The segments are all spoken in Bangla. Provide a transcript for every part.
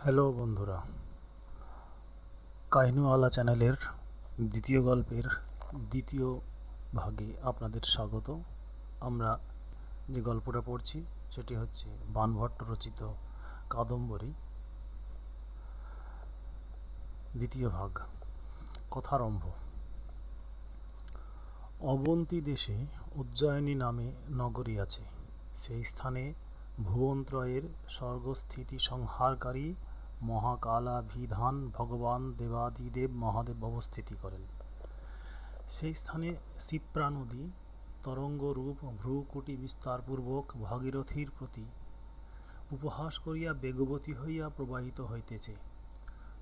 হ্যালো বন্ধুরা, কাহিনীওয়ালা চ্যানেলের দ্বিতীয় গল্পের দ্বিতীয় ভাগে আপনাদের স্বাগত। আমরা যে গল্পটা পড়ছি সেটি হচ্ছে বাণভট্ট রচিত কাদম্বরী দ্বিতীয় ভাগ। কথারম্ভ। অবন্তী দেশে উজ্জয়িনী নামে নগরী আছে। সেই স্থানে ভুবনত্রয়ের স্বর্গস্থিতি সংহারকারী মহাকালাভিধান ভগবান দেবাদিদেব মহাদেব অবস্থিতি করেন। সেই স্থানে শিপ্রা নদী তরঙ্গরূপ ভ্রুকুটি বিস্তারপূর্বক ভাগীরথীর প্রতি উপহাস করিয়া বেগবতী হইয়া প্রবাহিত হইতেছে।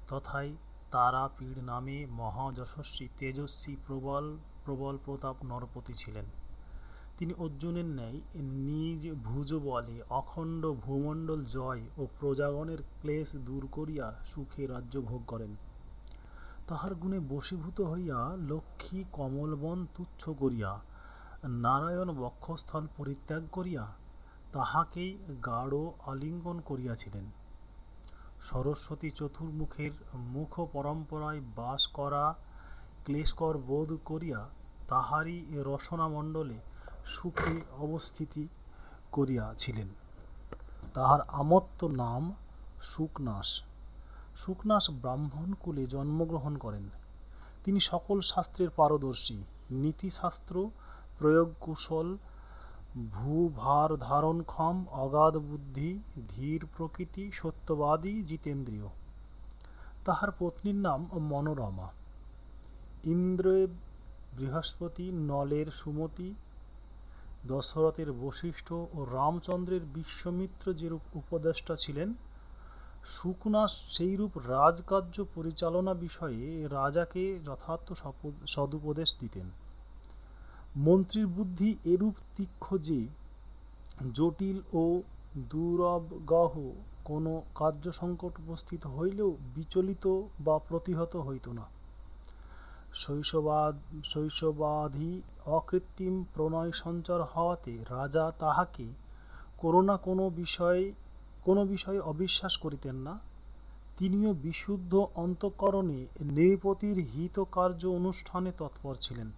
তথায় তারাপীড় নামে মহাযশস্বী তেজস্বী প্রবল প্রতাপ নরপতি ছিলেন। তিনি অর্জুনের ন্যায় নিজ ভুজ বলে অখণ্ড ভূমণ্ডল জয় ও প্রজাগণের ক্লেশ দূর করিয়া সুখে রাজ্য ভোগ করেন। তাহার গুণে বশীভূত হইয়া লক্ষ্মী কমলবন তুচ্ছ করিয়া নারায়ণ বক্ষস্থল পরিত্যাগ করিয়া তাহাকেই গাঢ় আলিঙ্গন করিয়াছিলেন। সরস্বতী চতুর্মুখের মুখ পরম্পরায় বাস করা ক্লেশকর বোধ করিয়া তাহারই রসনামণ্ডলে সুখে অবস্থিতি করিয়াছিলেন। তাহার আমত্ত নাম শুকনাশ। শুকনাশ ব্রাহ্মণকুলে জন্মগ্রহণ করেন। তিনি সকল শাস্ত্রের পারদর্শী, নীতিশাস্ত্র প্রয়োগকুশল, ভূভার ধারণক্ষম, অগাধ বুদ্ধি, ধীর প্রকৃতি, সত্যবাদী, জিতেন্দ্রিয়। তাহার পত্নীর নাম মনোরমা। ইন্দ্রের বৃহস্পতি, নলের সুমতি, দশরথের বশিষ্ঠ ও রামচন্দ্রের বিশ্বমিত্র যেরূপ উপদেষ্টা ছিলেন, শুকনাশ সেইরূপ রাজকার্য পরিচালনা বিষয়ে রাজাকে যথার্থ সদুপদেশ দিতেন। মন্ত্রীর বুদ্ধি এরূপ তীক্ষ্ণ যে জটিল ও দুরবগাহ কোনো কার্যসংকট উপস্থিত হইলেও বিচলিত বা প্রতিহত হইত না। শৈশবাধি অকৃত্রিম প্রণয় সঞ্চার হওয়াতে রাজা তাহাকে কোনো বিষয়ে অবিশ্বাস করিতেন না। তিনিও বিশুদ্ধ অন্তঃকরণে নৃপতির হিতকার্য অনুষ্ঠানে তৎপর ছিলেন।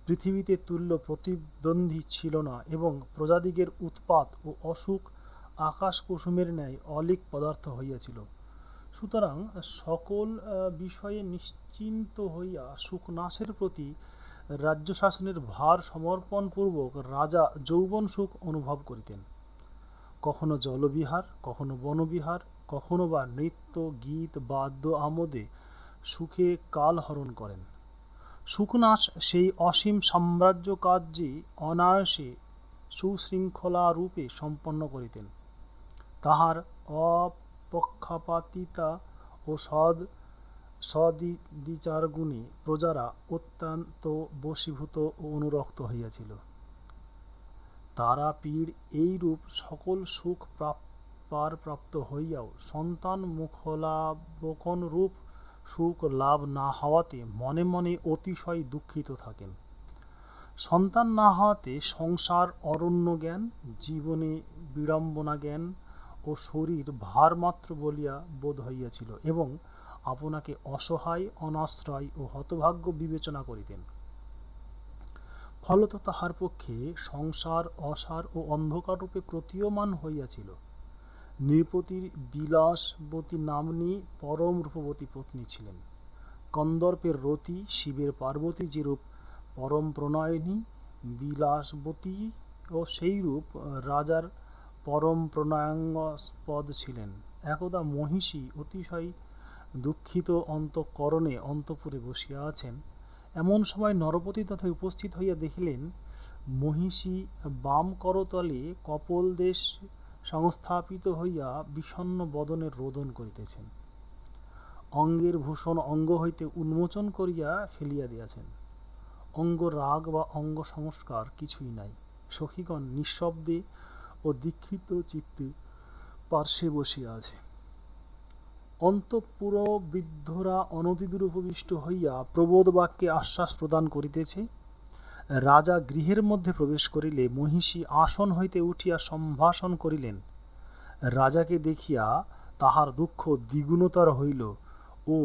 পৃথিবীতে তুল্য প্রতিদ্বন্দ্বী ছিল না এবং প্রজাদিগের উৎপাত ও অসুখ আকাশকুসুমের ন্যায় অলীক পদার্থ হইয়াছিল। সুতরাং সকল বিষয়ে নিশ্চিন্ত হইয়া শুকনাশের প্রতি রাজ্যশাসনের ভার সমর্পণপূর্বক রাজা যৌবন সুখ অনুভব করিতেন। কখনো জলবিহার, কখনো বনবিহার, কখনো বা নৃত্য গীত বাদ্য আমোদে সুখে কাল হরণ করেন। শুকনাশ সেই অসীম সাম্রাজ্য কার্যে অনায়াসে সুশৃঙ্খলারূপে সম্পন্ন করিতেন। তাহার অপক্ষপাতিতা ও সদ্বিচারগুণে প্রজারা অত্যন্ত বশীভূত ও অনুরক্ত হইয়াছিল। তারাপীড় এইরূপ সকল সুখ প্রাপ্ত হইয়াও সন্তান মুখলাবকনরূপ সুখ লাভ না হওয়াতে মনে মনে অতিশয় দুঃখিত থাকেন। সন্তান না হওয়াতে সংসার অরণ্য জ্ঞান, জীবনে বিড়ম্বনা জ্ঞান ও শরীর ভারমাত্র বলিয়া বোধ হইয়াছিল এবং আপনাকে অসহায়, অনাশ্রয় ও হতভাগ্য বিবেচনা করিতেন। ফলত তাহার পক্ষে সংসার অসার ও অন্ধকাররূপে প্রতীয়মান হইয়াছিল। নৃপতির বিলাসবতী নাম্নী পরম রূপবতী পত্নী ছিলেন। কন্দর্পের রতি, শিবের পার্বতী যেরূপ পরম প্রণয়িনী বিলাসবতী ও সেইরূপ রাজার পরম প্রণয়াস্পদ ছিলেন। একদা মহিষী অতিশয় দুঃখিত অন্তঃকরণে অন্তঃপুরে বসিয়া আছেন। এমন সময় নরপতি তথায় উপস্থিত হইয়া দেখিলেন মহিষী বাম করতলে কপোলদেশ সংস্থাপিত হইয়া বিষণ্ণ বদনে রোদন করিতেছেন। অঙ্গের ভূষণ অঙ্গ হইতে উন্মোচন করিয়া ফেলিয়া দিয়াছেন। অঙ্গ রাগ বা অঙ্গ সংস্কার কিছুই নাই। সখীগণ নিঃশব্দে ও দীক্ষিত চিত্তে পার্শ্বে বসিয়া আছে। অন্তঃপুর বৃদ্ধরা অনতিদূর উপবিষ্ট হইয়া প্রবোধ বাক্যে আশ্বাস প্রদান করিতেছে। রাজা গৃহের মধ্যে প্রবেশ করিলে মহিষী আসন হইতে উঠিয়া সম্ভাষণ করিলেন। রাজাকে দেখিয়া তাহার দুঃখ দ্বিগুণতর হইল ও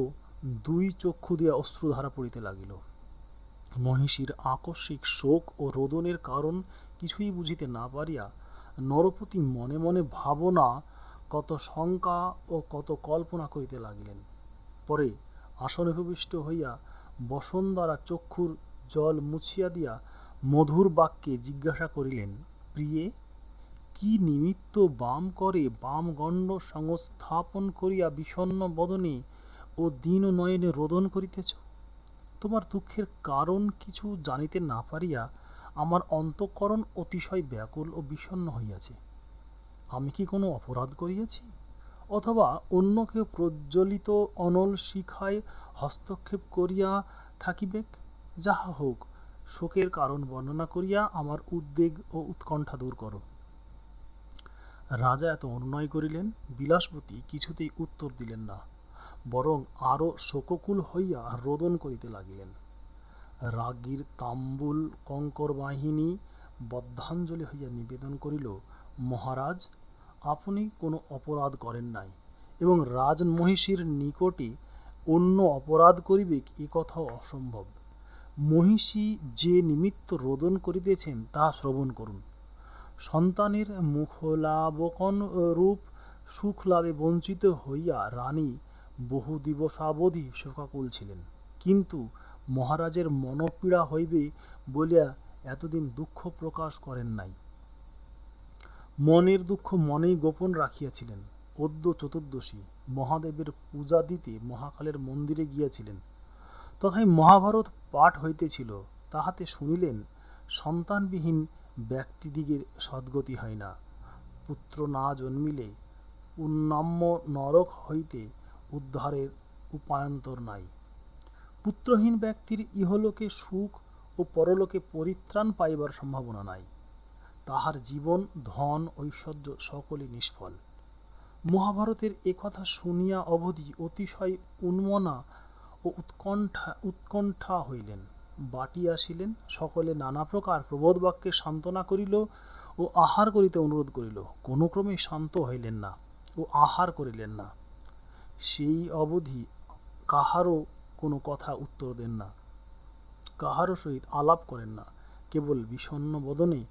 দুই চক্ষু দিয়া অশ্রুধারা পড়িতে লাগিল। মহিষীর আকস্মিক শোক ও রোদনের কারণ কিছুই বুঝিতে না পারিয়া নরপতি মনে মনে ভাবনা, কত শঙ্কা ও কত কল্পনা করিতে লাগিলেন। পরে আসনে উপবিষ্ট হইয়া বসুন্ধরা চক্ষুর জল মুছিয়া দিয়া মধুর বাক্যে জিজ্ঞাসা করিলেন, প্রিয়ে, কি নিমিত্ত বাম করে বামগণ্ড সংস্থাপন করিয়া বিষণ্ণ বদনে ও দীন নয়নে রোদন করিতেছ? তোমার দুঃখের কারণ কিছু জানিতে না পারিয়া আমার অন্তঃকরণ অতিশয় ব্যাকুল ও বিষণ্ণ হইয়াছে। আমি কি কোনো অপরাধ করিয়াছি, অথবা অন্য কেউ প্রজ্বলিত অনল শিখায় হস্তক্ষেপ করিয়া থাকিবেক? যাহা হোক, শোকের কারণ বর্ণনা করিয়া আমার উদ্বেগ ও উৎকণ্ঠা দূর করো। রাজা এত অনুনয় করিলেন, বিলাসবতী কিছুতেই উত্তর দিলেন না, বরং আরও শোককুল হইয়া রোদন করিতে লাগিলেন। রাজ্ঞীর তাম্বুল কঙ্কর বাহিনী বদ্ধাঞ্জলি হইয়া নিবেদন করিল, মহারাজ, আপনি কোনো অপরাধ করেন নাই, এবং রাজমহিষীর নিকটে অন্য অপরাধ করিবেক এ কথাও অসম্ভব। মহিষী যে নিমিত্ত রোদন করিতেছেন তাহা শ্রবণ করুন। সন্তানের মুখলাবকন রূপ সুখলাভে বঞ্চিত হইয়া রানী বহু দিবসাবধি শোকাকুল ছিলেন, কিন্তু মহারাজের মনোপীড়া হইবে বলিয়া এতদিন দুঃখ প্রকাশ করেন নাই। মনের দুঃখ মনেই গোপন রাখিয়াছিলেন। অদ্য চতুর্দশী, মহাদেবের পূজা দিতে মহাকালের মন্দিরে গিয়াছিলেন। তথায় মহাভারত পাঠ হইতেছিল, তাহাতে শুনিলেন, সন্তানবিহীন ব্যক্তিদিগের সদ্গতি হয় না। পুত্র না জন্মিলে পুণ্যাম্য নরক হইতে উদ্ধারের উপায়ান্তর নাই। পুত্রহীন ব্যক্তির ইহলোকে সুখ ও পরলোকে পরিত্রাণ পাইবার সম্ভাবনা নাই। তাহার জীবন, ধন, ঐশ্বর্য সকলই নিষ্ফল। মহাভারতের একথা শুনিয়া অবধি অতিশয় উন্মনা ও উৎকণ্ঠা হইলেন। বাটি আসিলেন, সকলে নানা প্রকার প্রবোধবাক্যে সান্ত্বনা করিল ও আহার করিতে অনুরোধ করিল। কোনো ক্রমে শান্ত হইলেন না ও আহার করিলেন না। সেই অবধি কাহারও কোনো কথা উত্তর দেন না, কাহারও সহিত আলাপ করেন না, কেবল বিষণ্ণ বদনে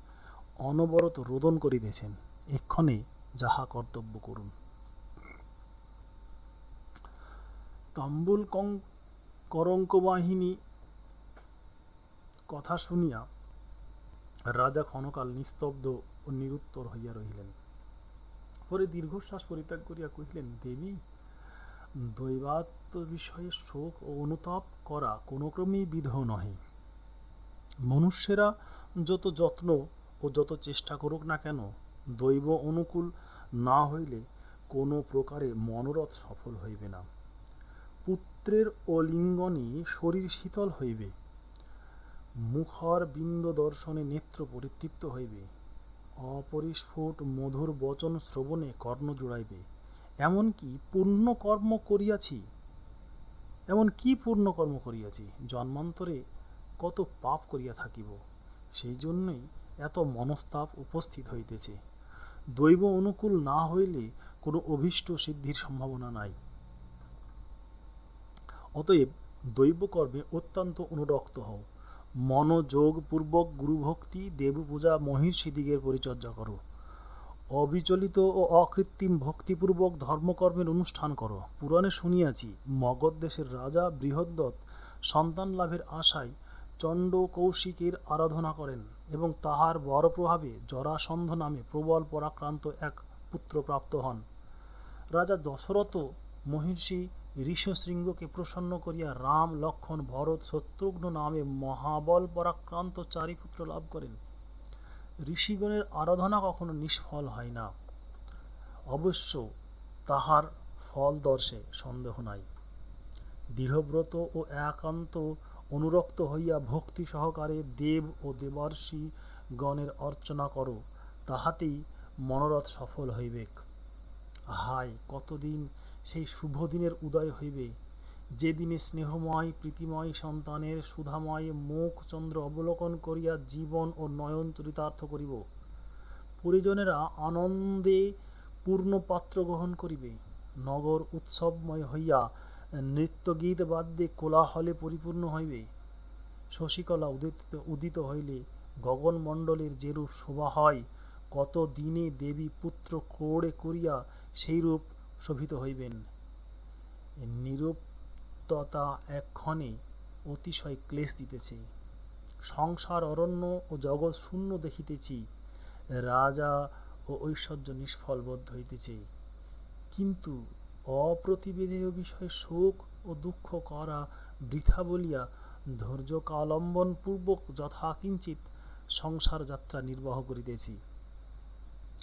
অনবরত রোদন করিতেছেন। এক্ষণে যাহা কর্তব্য করুন। তাম্বুল করঙ্ক বাহিনী কথা শুনিয়া রাজা ক্ষণকাল নিস্তব্ধ ও নিরুত্তর হইয়া রহিলেন। পরে দীর্ঘশ্বাস পরিত্যাগ করিয়া কহিলেন, দেবী, দৈবাত্ম বিষয়ে শোক ও অনুতাপ করা কোনো ক্রমেই বিধ নহে। মনুষ্যেরা যত যত্ন ও যত চেষ্টা করুক না কেন, দৈব অনুকূল না হইলে কোনো প্রকারে মনোরথ সফল হইবে না। পুত্রের অলিঙ্গনে শরীর শীতল হইবে, মুখর বিন্দ দর্শনে নেত্র পরিতৃপ্ত হইবে, অপরিস্ফুট মধুর বচন শ্রবণে কর্ণ জুড়াইবে। এমন কি পূর্ণ কর্ম করিয়াছি, জন্মান্তরে কত পাপ করিয়া থাকিব, সেই জন্যই এত মনস্তাপ উপস্থিত হইতেছে। দৈব অনুকূল না হইলে কোনো অভীষ্ট সিদ্ধির সম্ভাবনা নাই। অতএব দৈবকর্মে অত্যন্ত অনুরক্ত হও। মনোযোগপূর্বক গুরুভক্তি, দেবপূজা, মহিষীদিগের পরিচর্যা করো। অবিচলিত ও অকৃত্রিম ভক্তিপূর্বক ধর্মকর্মের অনুষ্ঠান করো। পুরাণে শুনিয়াছি, মগধ দেশের রাজা বৃহদ্রথ সন্তান লাভের আশায় চণ্ড কৌশিকের আরাধনা করেন এবং তাহার বরপ্রভাবে জরাসন্ধ নামে প্রবল পরাক্রান্ত এক পুত্র প্রাপ্ত হন। রাজা দশরথ মহিষী ঋষশৃঙ্গকে প্রসন্ন করিয়া রাম, লক্ষ্মণ, ভরত, শত্রুঘ্ন নামে মহাবল পরাক্রান্ত চারি পুত্র লাভ করেন। ঋষিগণের আরাধনা কখনো নিষ্ফল হয় না, অবশ্য তাহার ফল দর্শে সন্দেহ নাই। দৃঢ়ব্রত ও একান্ত অনুরক্ত হইয়া ভক্তি সহকারে দেব ও দেবর্ষি গণের অর্চনা করো, তাহাতেই মনোরথ সফল হইবেক। হায়, কতদিন সেই শুভ দিনের উদয় হইবে, যেদিনে স্নেহময় প্রীতিময় সন্তানের সুধাময় মুখ চন্দ্র অবলোকন করিয়া জীবন ও নয়ন চরিতার্থ করিব। পরিজনেরা আনন্দে পূর্ণ পাত্র গ্রহণ করিবে। নগর উৎসবময় হইয়া নৃত্যগীত বাদ্যে কোলাহলে পরিপূর্ণ হইবে। শশীকলা উদিত হইলে গগনমণ্ডলের যেরূপ শোভা হয়, কত দিনে দেবী পুত্র ক্রোড়ে করিয়া সেইরূপ শোভিত হইবেন। নিরুক্ততা এক্ষণে অতিশয় ক্লেশ দিতেছে। সংসার অরণ্য ও জগৎ শূন্য দেখিতেছি। রাজা ও ঐশ্বর্য নিষ্ফল বোধ হইতেছে। কিন্তু অপ্রতিবেদেয় বিষয়ে শোক ও দুঃখ করা বৃথা বলিয়া ধৈর্যকালম্বনপূর্বক যথাকিঞ্চিৎ সংসার যাত্রা নির্বাহ করিতেছি।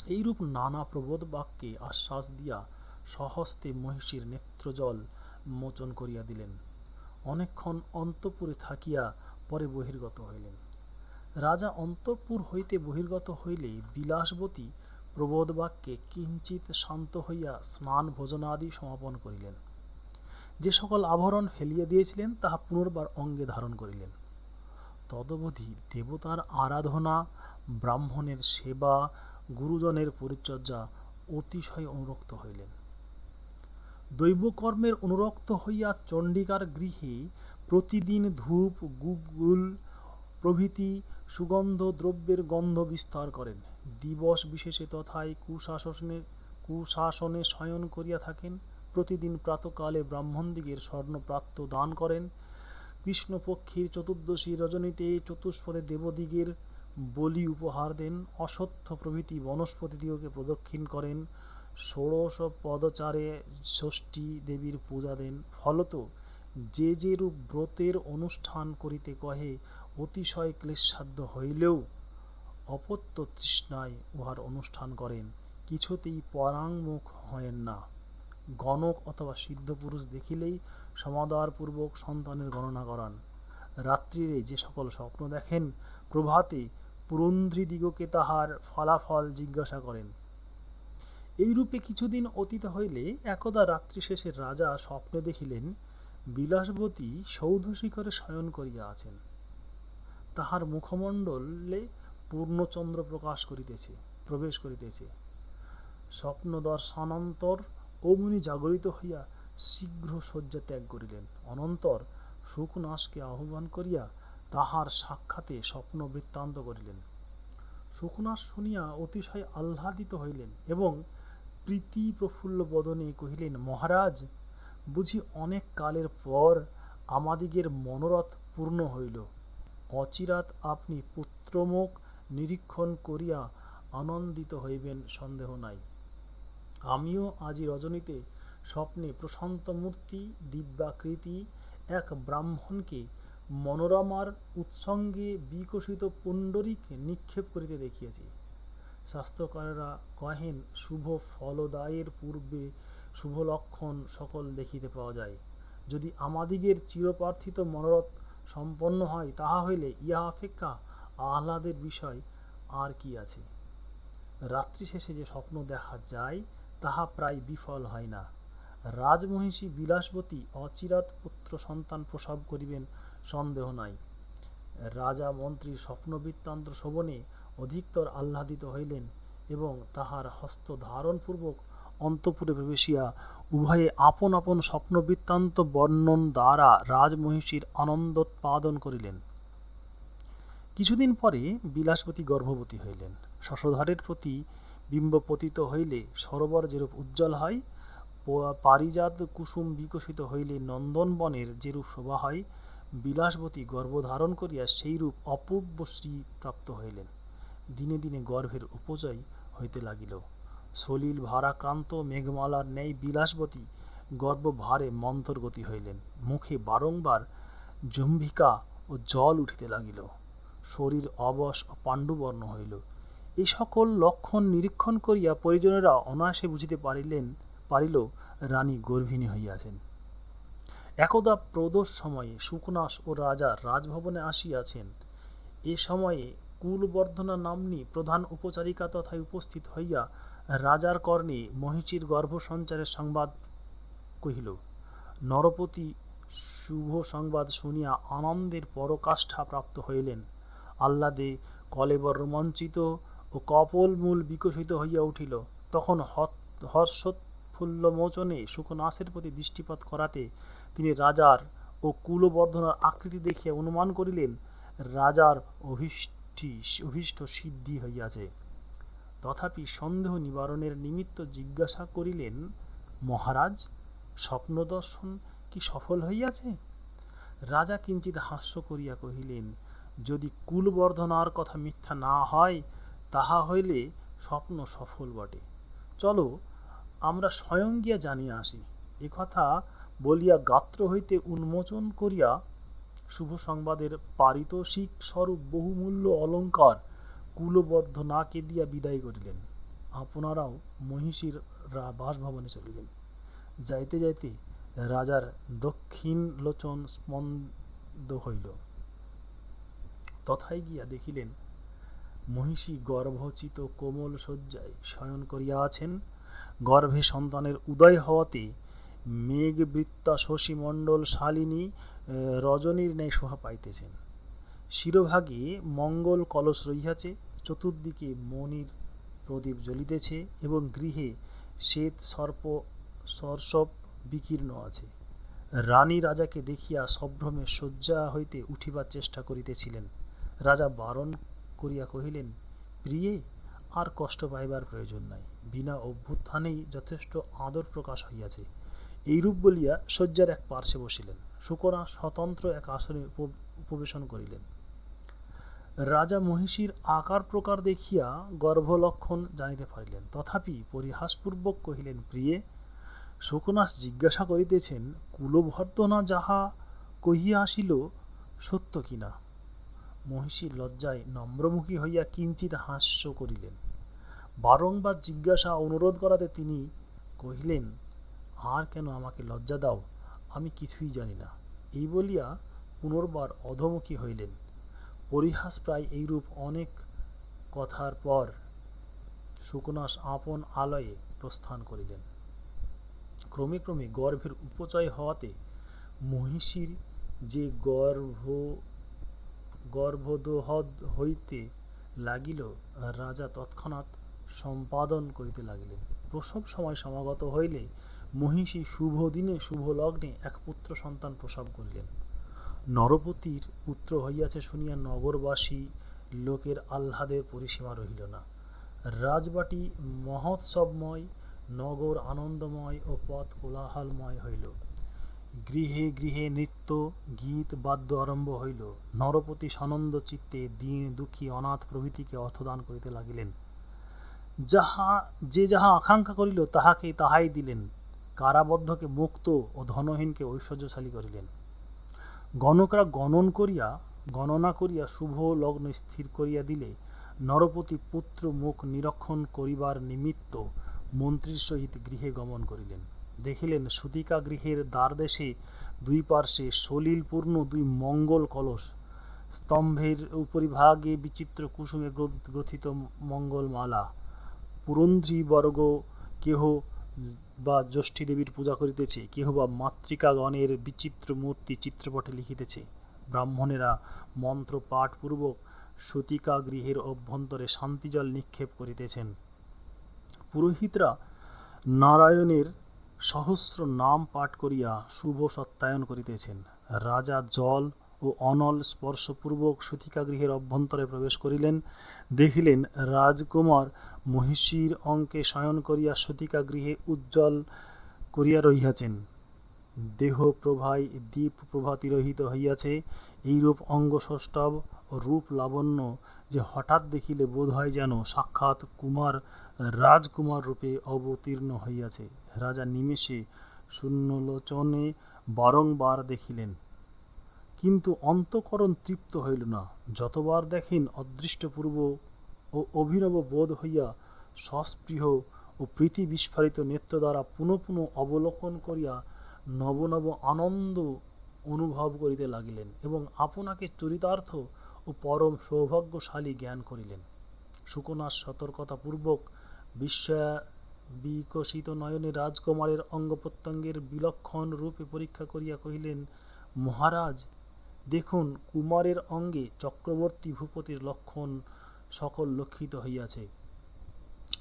এইরূপ নানা প্রবোধ বাক্যে আশ্বাস দিয়া স্বহস্তে মহিষীর নেত্রজল মোচন করিয়া দিলেন। অনেকক্ষণ অন্তঃপুরে থাকিয়া পরে বহির্গত হইলেন। রাজা অন্তঃপুর হইতে বহির্গত হইলে বিলাসবতী প্রবোধ বাক্যে কিঞ্চিৎ শান্ত হইয়া স্নান ভোজনাদি সমাপন করিলেন। যে সকল আভরণ ফেলিয়া দিয়েছিলেন তাহা পুনর্বার অঙ্গে ধারণ করিলেন। তদবধি দেবতার আরাধনা, ব্রাহ্মণের সেবা, গুরুজনের পরিচর্যা অতিশয় অনুরক্ত হইলেন। দৈবকর্মের অনুরক্ত হইয়া চণ্ডিকার গৃহে প্রতিদিন ধূপ, গুগ্গুল প্রভৃতি সুগন্ধ দ্রব্যের গন্ধ বিস্তার করেন। দিবস বিশেষে তথায় কুশাসনে শয়ন করিয়া থাকেন। প্রতিদিন প্রাতকালে ব্রাহ্মণদিগের স্বর্ণপ্রাত্য দান করেন। কৃষ্ণপক্ষের চতুর্দশী রজনীতে চতুষ্পদে দেবদিগের বলি উপহার দেন। অশ্বত্থ প্রভৃতি বনস্পতিদিগকে প্রদক্ষিণ করেন। ষোড়শ পদচারে ষষ্ঠী দেবীর পূজা দেন। ফলত যে যে রূপ ব্রতের অনুষ্ঠান করিতে কহে, অতিশয় ক্লেশসাধ্য হইলেও অপত্য তৃষ্ণায় উহার অনুষ্ঠান করেন। কিছুতেই পরাঙ্মুখ হয়েন না। গণক অথবা সিদ্ধ পুরুষ দেখিলেই সমাদরপূর্বক সন্তানের গণনা করান। রাত্রিরে যে সকল স্বপ্ন দেখেন, প্রভাতে পুরন্ধ্রীদিগকে তাহার ফলাফল জিজ্ঞাসা করেন। এইরূপে কিছুদিন অতীত হইলে একদা রাত্রি শেষে রাজা স্বপ্নে দেখিলেন বিলাসবতী সৌধশিখরে শয়ন করিয়া আছেন। তাহার মুখমণ্ডলে পূর্ণচন্দ্র প্রবেশ করিতেছে। স্বপ্ন দর্শনান্তর অমনি জাগরিত হইয়া শীঘ্র শয্যা ত্যাগ করিলেন। অনন্তর শুকনাসকে আহ্বান করিয়া তাহার সাক্ষাতে স্বপ্ন বৃত্তান্ত করিলেন। শুকনাস শুনিয়া অতিশয় আহ্লাদিত হইলেন এবং প্রীতি প্রফুল্ল বদনে কহিলেন, মহারাজ, বুঝি অনেক কালের পর আমাদিগের মনোরথ পূর্ণ হইল। অচিরাৎ আপনি পুত্রমুখ নিরীক্ষণ করিয়া আনন্দিত হইবেন সন্দেহ নাই। আমিও আজি রজনীতে স্বপ্নে প্রশান্তমূর্তি দিব্যাকৃতি এক ব্রাহ্মণকে মনোরমার উৎসঙ্গে বিকশিত পুণ্ডরীক নিক্ষেপ করিতে দেখিয়াছি। শাস্ত্রকারেরা কহেন, শুভ ফলদায়ের পূর্বে শুভ লক্ষণ সকল দেখিতে পাওয়া যায়। যদি আমাদিগের চিরপ্রার্থিত মনোরথ সম্পন্ন হয়, তাহা হইলে ইহা অপেক্ষা আহ্লাদের বিষয় আর কি আছে। রাত্রি শেষে যে স্বপ্ন দেখা যায় তাহা প্রায় বিফল হয় না। রাজমহিষী বিলাসবতী অচিরাৎ পুত্র সন্তান প্রসব করিবেন সন্দেহ নাই। রাজা মন্ত্রীর স্বপ্ন বৃত্তান্ত শ্রবণে অধিকতর আহ্লাদিত হইলেন এবং তাহার হস্ত ধারণপূর্বক অন্তঃপুরে প্রবেশিয়া উভয়ে আপন আপন স্বপ্ন বৃত্তান্ত বর্ণন দ্বারা রাজমহিষীর আনন্দোৎপাদন করিলেন। কিছুদিন পরে বিলাসবতী গর্ভবতী হইলেন। শশধরের প্রতি বিম্ব পতিত হইলে সরোবর যেরূপ উজ্জ্বল হয়, পারিজাত কুসুম বিকশিত হইলে নন্দনবনের যেরূপ শোভা হয়, বিলাসবতী গর্ভধারণ করিয়া সেইরূপ অপূর্ব শ্রী প্রাপ্ত হইলেন। দিনে দিনে গর্ভের উপচয় হইতে লাগিল। সলিল ভারাক্রান্ত মেঘমালার ন্যায় বিলাসবতী গর্ভভারে মন্থর গতি হইলেন। মুখে বারংবার জম্ভিকা ও জল উঠিতে লাগিল। শরীর অবশ ও পাণ্ডুবর্ণ হইল। এই সকল লক্ষণ নিরীক্ষণ করিয়া পরিজনেরা অনায়াসে বুঝিতে পারিল রানী গর্ভিণী হইয়াছেন। একদা প্রদোষ সময়ে শুকনাস ও রাজা রাজভবনে আসিয়াছেন। এ সময়ে কুলবর্ধনা নাম্নী প্রধান উপচারিকা তথায় উপস্থিত হইয়া রাজার কর্ণে মহিষীর গর্ভসঞ্চারের সংবাদ কহিল। নরপতি শুভ সংবাদ শুনিয়া আনন্দের পরকাষ্ঠা প্রাপ্ত হইলেন। আহ্লাদে কলেবর রোমাঞ্চিত ও কপোলমূল বিকশিত হইয়া উঠিল। তখন হর্ষোৎ সাফল্যমোচনে সুকনাসের প্রতি দৃষ্টিপাত করাতে তিনি রাজার ও কুলবর্ধনার আকৃতি দেখিয়া অনুমান করিলেন রাজার অভীষ্ট সিদ্ধি হইয়াছে। তথাপি সন্দেহ নিবারণের নিমিত্ত জিজ্ঞাসা করিলেন, মহারাজ, স্বপ্নদর্শন কি সফল হইয়াছে? রাজা কিঞ্চিৎ হাস্য করিয়া কহিলেন, যদি কুলবর্ধনার কথা মিথ্যা না হয় তাহা হইলে স্বপ্ন সফল বটে। চলো আমরা স্বয়ং গিয়া জানিয়া আসি। একথা বলিয়া গাত্র হইতে উন্মোচন করিয়া শুভ সংবাদের পারিতোষিক স্বরূপ বহুমূল্য অলঙ্কার কুলবর্ধনাকে দিয়া বিদায় করিলেন। আপনারাও মহিষীর বাসভবনে চলিলেন। যাইতে যাইতে রাজার দক্ষিণ লোচন স্পন্দ হইল। তথায় গিয়া দেখিলেন মহিষী গর্ভচিত কোমল শয্যায় শয়ন করিয়া আছেন। গর্ভে সন্তানের উদয় হওয়াতে মেঘবৃত্তা শশীমণ্ডল শালিনী রজনীর ন্যায় শোভা পাইতেছেন। শিরোভাগে মঙ্গল কলস রহিয়াছে, চতুর্দিকে মণির প্রদীপ জ্বলিতেছে এবং গৃহে শ্বেত সরসপ বিকীর্ণ আছে। রানী রাজাকে দেখিয়া সম্ভ্রমে শয্যা হইতে উঠিবার চেষ্টা করিতেছিলেন। রাজা বারণ করিয়া কহিলেন, প্রিয়ে, আর কষ্ট পাইবার প্রয়োজন নাই। বিনা অভ্যুত্থানেই যথেষ্ট আদর প্রকাশ হইয়াছে। এইরূপ বলিয়া শয্যার এক পার্শ্বে বসিলেন। সুকনা স্বতন্ত্র এক আসনে উপবেশন করিলেন। রাজা মহিষীর আকার প্রকার দেখিয়া গর্ভলক্ষণ জানিতে পারিলেন। তথাপি পরিহাসপূর্বক কহিলেন, প্রিয়ে, শোকনাস জিজ্ঞাসা করিতেছেন কুলবর্ধনা যাহা কহিয়া আসিল সত্য কিনা। মহিষী লজ্জায় নম্রমুখী হইয়া কিঞ্চিৎ হাস্য করিলেন। বারংবার জিজ্ঞাসা অনুরোধ করাতে তিনি কহিলেন, আর কেন আমাকে লজ্জা দাও, আমি কিছুই জানি না। এই বলিয়া পুনর্বার অধোমুখী হইলেন। পরিহাস প্রায় এইরূপ অনেক কথার পর সুকনাস আপন আলয়ে প্রস্থান করিলেন। ক্রমে ক্রমে গর্ভের উপচয় হওয়াতে মহিষীর যে গর্ভদোহদ হইতে লাগিল, রাজা তৎক্ষণাৎ সম্পাদন করিতে লাগিলেন। প্রসব সময় সমাগত হইলে মহিষী শুভ দিনে শুভ লগ্নে এক পুত্র সন্তান প্রসব করিলেন। নরপতির পুত্র হইয়াছে শুনিয়া নগরবাসী লোকের আহ্লাদের পরিসীমা রহিল না। রাজবাটী মহোৎসবময়, নগর আনন্দময় ও পথ কোলাহলময় হইল। গৃহে গৃহে নৃত্য গীত বাদ্য আরম্ভ হইল। নরপতি সানন্দ চিত্তে দীন দুঃখী অনাথ প্রভৃতিকে অর্থদান করিতে লাগিলেন। যে যাহা আকাঙ্ক্ষা করিল তাহাই দিলেন। কারাবদ্ধকে মুক্ত ও ধনহীনকে ঐশ্বর্যশালী করিলেন। গণকরা গণনা করিয়া শুভ লগ্ন স্থির করিয়া দিলে নরপতি পুত্র মুখ নিরীক্ষণ করিবার নিমিত্ত মন্ত্রীর সহিত গৃহে গমন করিলেন। দেখিলেন সূতিকা গৃহের দ্বারদেশে দুই পার্শ্বে সলিলপূর্ণ দুই মঙ্গল কলস, স্তম্ভের উপরিভাগে বিচিত্র কুসুমে গ্রথিত মঙ্গলমালা। পুরন্ধ্রীবর্গ কেহ বা জ্যেষ্ঠী দেবীর পূজা করিতেছে, কেহ বা মাতৃকাগণের বিচিত্র মূর্তি চিত্রপটে লিখিতেছে। ব্রাহ্মণেরা মন্ত্র পাঠপূর্বক সূতিকা গৃহের অভ্যন্তরে শান্তিজল নিক্ষেপ করিতেছেন। পুরোহিতরা নারায়ণের সহস্র নাম পাঠ করিয়া শুভ সত্যায়ন করিতেছেন। রাজা জল ও অনল স্পর্শপূর্বক সূতিকা গৃহের অভ্যন্তরে প্রবেশ করিলেন। দেখিলেন রাজকুমার মহিষীর অঙ্কে শয়ন করিয়া সূতিকা গৃহে উজ্জ্বল করিয়া রহিয়াছেন। দেহ প্রভায় দীপ প্রভা তিরোহিত হইয়াছে। এইরূপ অঙ্গসৌষ্ঠব ও রূপ লাবণ্য যে হঠাৎ দেখিলে বোধ হয় যেন সাক্ষাৎ রাজকুমার রূপে অবতীর্ণ হইয়াছে। রাজা নিমেষে শূন্যলোচনে বারংবার দেখিলেন, কিন্তু অন্তঃকরণ তৃপ্ত হইল না। যতবার দেখেন অদৃষ্টপূর্ব ও অভিনব বোধ হইয়া সস্পৃহ ও প্রীতি বিস্ফারিত নেত্র দ্বারা পুনঃ পুনঃ অবলোকন করিয়া নব নব আনন্দ অনুভব করিতে লাগিলেন এবং আপনাকে চরিতার্থ ও পরম সৌভাগ্যশালী জ্ঞান করিলেন। সুকনাস সতর্কতাপূর্বক বিকশিত নয়নে রাজকুমারের অঙ্গ প্রত্যঙ্গের বিলক্ষণ রূপে পরীক্ষা করিয়া কহিলেন, মহারাজ, দেখুন কুমারের অঙ্গে চক্রবর্তী ভূপতির লক্ষণ সকল লক্ষিত হইয়াছে।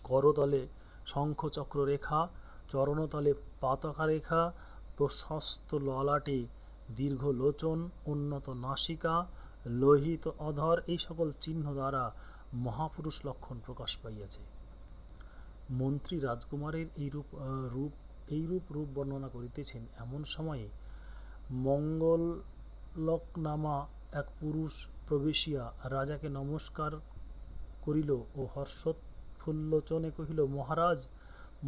করতলে শঙ্খ চক্র রেখা, চরণতলে পতাকা রেখা, প্রশস্ত ললাটে দীর্ঘ লোচন, উন্নত নাসিকা, লোহিত অধর, এই সকল চিহ্ন দ্বারা মহাপুরুষ লক্ষণ প্রকাশ পাইয়াছে। মন্ত্রী রাজকুমারের এইরূপ রূপ বর্ণনা করিতেছেন এমন সময়ে মঙ্গলক এক পুরুষ প্রবেশিয়া রাজাকে নমস্কার করিল ও হর্ষোৎফুল্লোচনে কহিল, মহারাজ,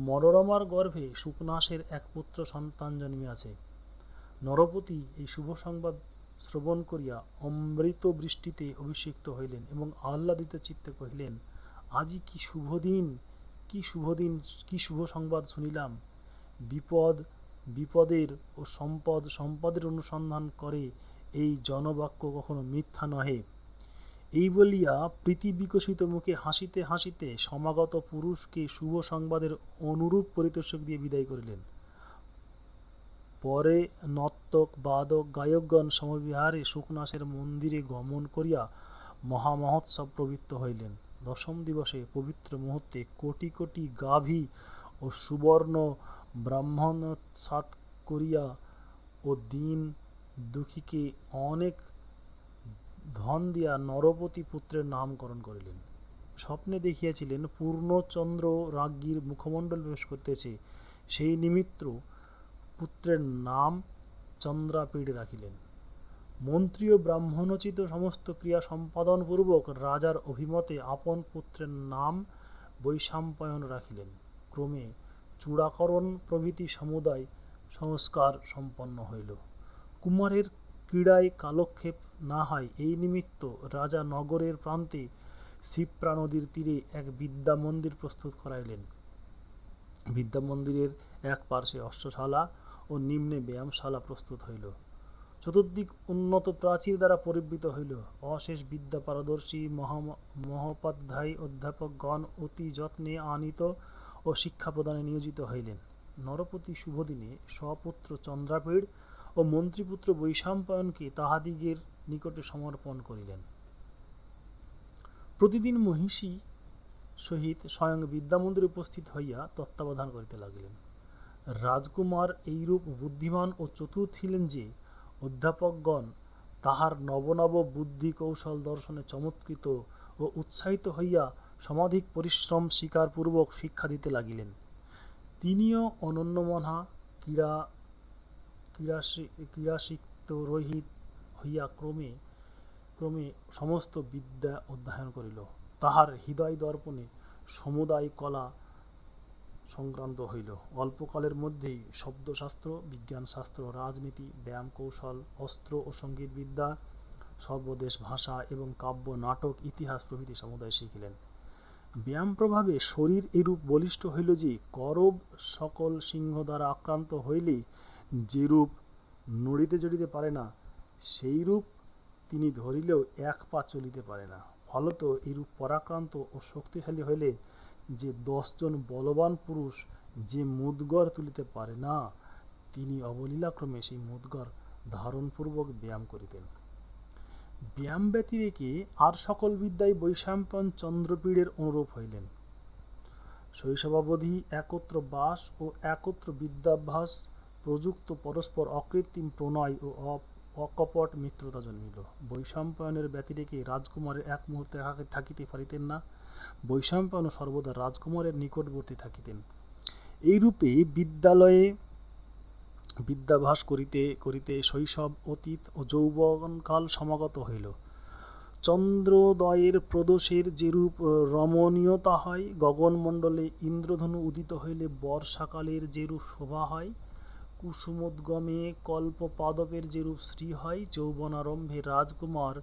মনোরমার গর্ভে শুকনাসের এক পুত্র সন্তান জন্মিয়াছে। নরপতি এই শুভ সংবাদ শ্রবণ করিয়া অমৃত বৃষ্টিতে অভিষিক্ত হইলেন এবং আহ্লাদিত চিত্তে কহিলেন, আজি কি শুভ দিন, কি শুভ সংবাদ শুনিলাম। বিপদের ও সম্পদের অনুসন্ধান করে এই জনবাক্য কখনো মিথ্যা নহে। এই বলিয়া প্রীতি বিকশিত মুখে হাসিতে হাসিতে সমাগত পুরুষকে শুভ সংবাদের অনুরূপ পরিতোষক দিয়ে বিদায় করিলেন। পরে নর্তক, বাদক, গায়কগণ সমবিহারে শুকনাসের মন্দিরে গমন করিয়া মহামহোৎসব প্রবৃত্ত হইলেন। দশম দিবসে পবিত্র মুহূর্তে কোটি কোটি গাভী ও সুবর্ণ ব্রাহ্মণোৎসাত করিয়া ও দীন দুঃখীকে অনেক ধন দিয়া নরপতি পুত্রের নামকরণ করিলেন। স্বপ্নে দেখিয়াছিলেন পূর্ণচন্দ্র রাজ্ঞীর মুখমণ্ডল প্রবেশ করিতেছে, সেই নিমিত্ত পুত্রের নাম চন্দ্রাপীড় রাখিলেন। মন্ত্রী ও ব্রাহ্মণোচিত সমস্ত ক্রিয়া সম্পাদন পূর্বক রাজার অভিমতে আপন পুত্রের নাম বৈশাম্পায়ন রাখিলেন। ক্রমে চূড়াকরণ প্রভৃতি সমুদায় সংস্কার সম্পন্ন হইল। কুমারের ক্রীড়ায় কালক্ষেপ না হয় এই নিমিত্ত রাজা নগরের প্রান্তে শিপ্রা নদীর তীরে এক বিদ্যা মন্দির প্রস্তুত করাইলেন। বিদ্যা মন্দিরের এক পার্শ্বে অশ্বশালা ও নিম্নে ব্যায়ামশালা প্রস্তুত হইল। চতুর্দিক উন্নত প্রাচীর দ্বারা পরিবৃত হইল। অশেষ বিদ্যা পারদর্শী মহোপাধ্যায়ী অধ্যাপকগণ অতি যত্নে আনিত ও শিক্ষা প্রদানে নিয়োজিত হইলেন। নরপতি শুভদিনে স্বপুত্র চন্দ্রাপীড় ও মন্ত্রীপুত্র বৈশাম্পায়নকে তাহাদিগের নিকটে সমর্পণ করিলেন। প্রতিদিন মহিষী সহিত স্বয়ং বিদ্যামন্দিরে উপস্থিত হইয়া তত্ত্বাবধান করিতে লাগিলেন। রাজকুমার এইরূপ বুদ্ধিমান ও চতুর ছিলেন যে অধ্যাপকগণ তাহার নব বুদ্ধি কৌশল দর্শনে চমৎকৃত ও উৎসাহিত হইয়া সমাধিক পরিশ্রম স্বীকারপূর্বক শিক্ষা দিতে লাগিলেন। তিনিও অনন্যমনা ক্রীড়াসিক্ত রহিত হইয়া ক্রমে সমস্ত বিদ্যা অধ্যয়ন করিল। তাহার হৃদয় দর্পণে সমুদায় কলা সংক্রান্ত হইল। অল্পকালের মধ্যেই শব্দশাস্ত্র, বিজ্ঞানশাস্ত্র, রাজনীতি, ব্যায়াম কৌশল, অস্ত্র ও সঙ্গীত বিদ্যা, সর্বদেশ ভাষা এবং কাব্য, নাটক, ইতিহাস প্রভৃতি সমুদায় শিখিলেন। ব্যায়াম প্রভাবে শরীর এরূপ বলিষ্ঠ হইল যে করব সকল সিংহ দ্বারা আক্রান্ত হইলে যেরূপ নড়িতে চড়িতে পারে না, সেইরূপ তিনি ধরিলেও এক পা চলিতে পারে না। ফলত এইরূপ পরাক্রান্ত ও শক্তিশালী হইলে যে 10 জন বলবান পুরুষ যে মুদ্গর তুলিতে পারে না, তিনি অবলীলাক্রমে সেই মুদ্গর ধারণপূর্বক ব্যায়াম করিতেন। ব্যায়াম ব্যতিরেকে আর সকল বিদ্যায় বৈশাম্পায়ন চন্দ্রপীড়ের অনুরূপ হইলেন। শৈশবাবধি একত্র বাস ও একত্র বিদ্যাভ্যাস প্রযুক্ত পরস্পর অকৃত্রিম প্রণয় ও অকপট মিত্রতা জন্মিল। বৈশাম্পায়নের ব্যতিরেকে রাজকুমারের এক মুহূর্তে থাকিতে পারিতেন না। বৈশাম্পায়ন সর্বদা রাজকুমারের নিকটবর্তী থাকিতেন। এইরূপে বিদ্যালয়ে বিদ্যাভ্যাস করিতে করিতে শৈশব, অতীত ও যৌবনকাল সমাগত হইল। চন্দ্রোদয়ের প্রদোষের যেরূপ রমণীয়তা হয়, গগনমণ্ডলে ইন্দ্রধনু উদিত হইলে বর্ষাকালের যেরূপ শোভা হয়, কুসুমোদ্গমে কল্পপাদপের যেরূপ শ্রী হয়, যৌবনারম্ভে রাজকুমার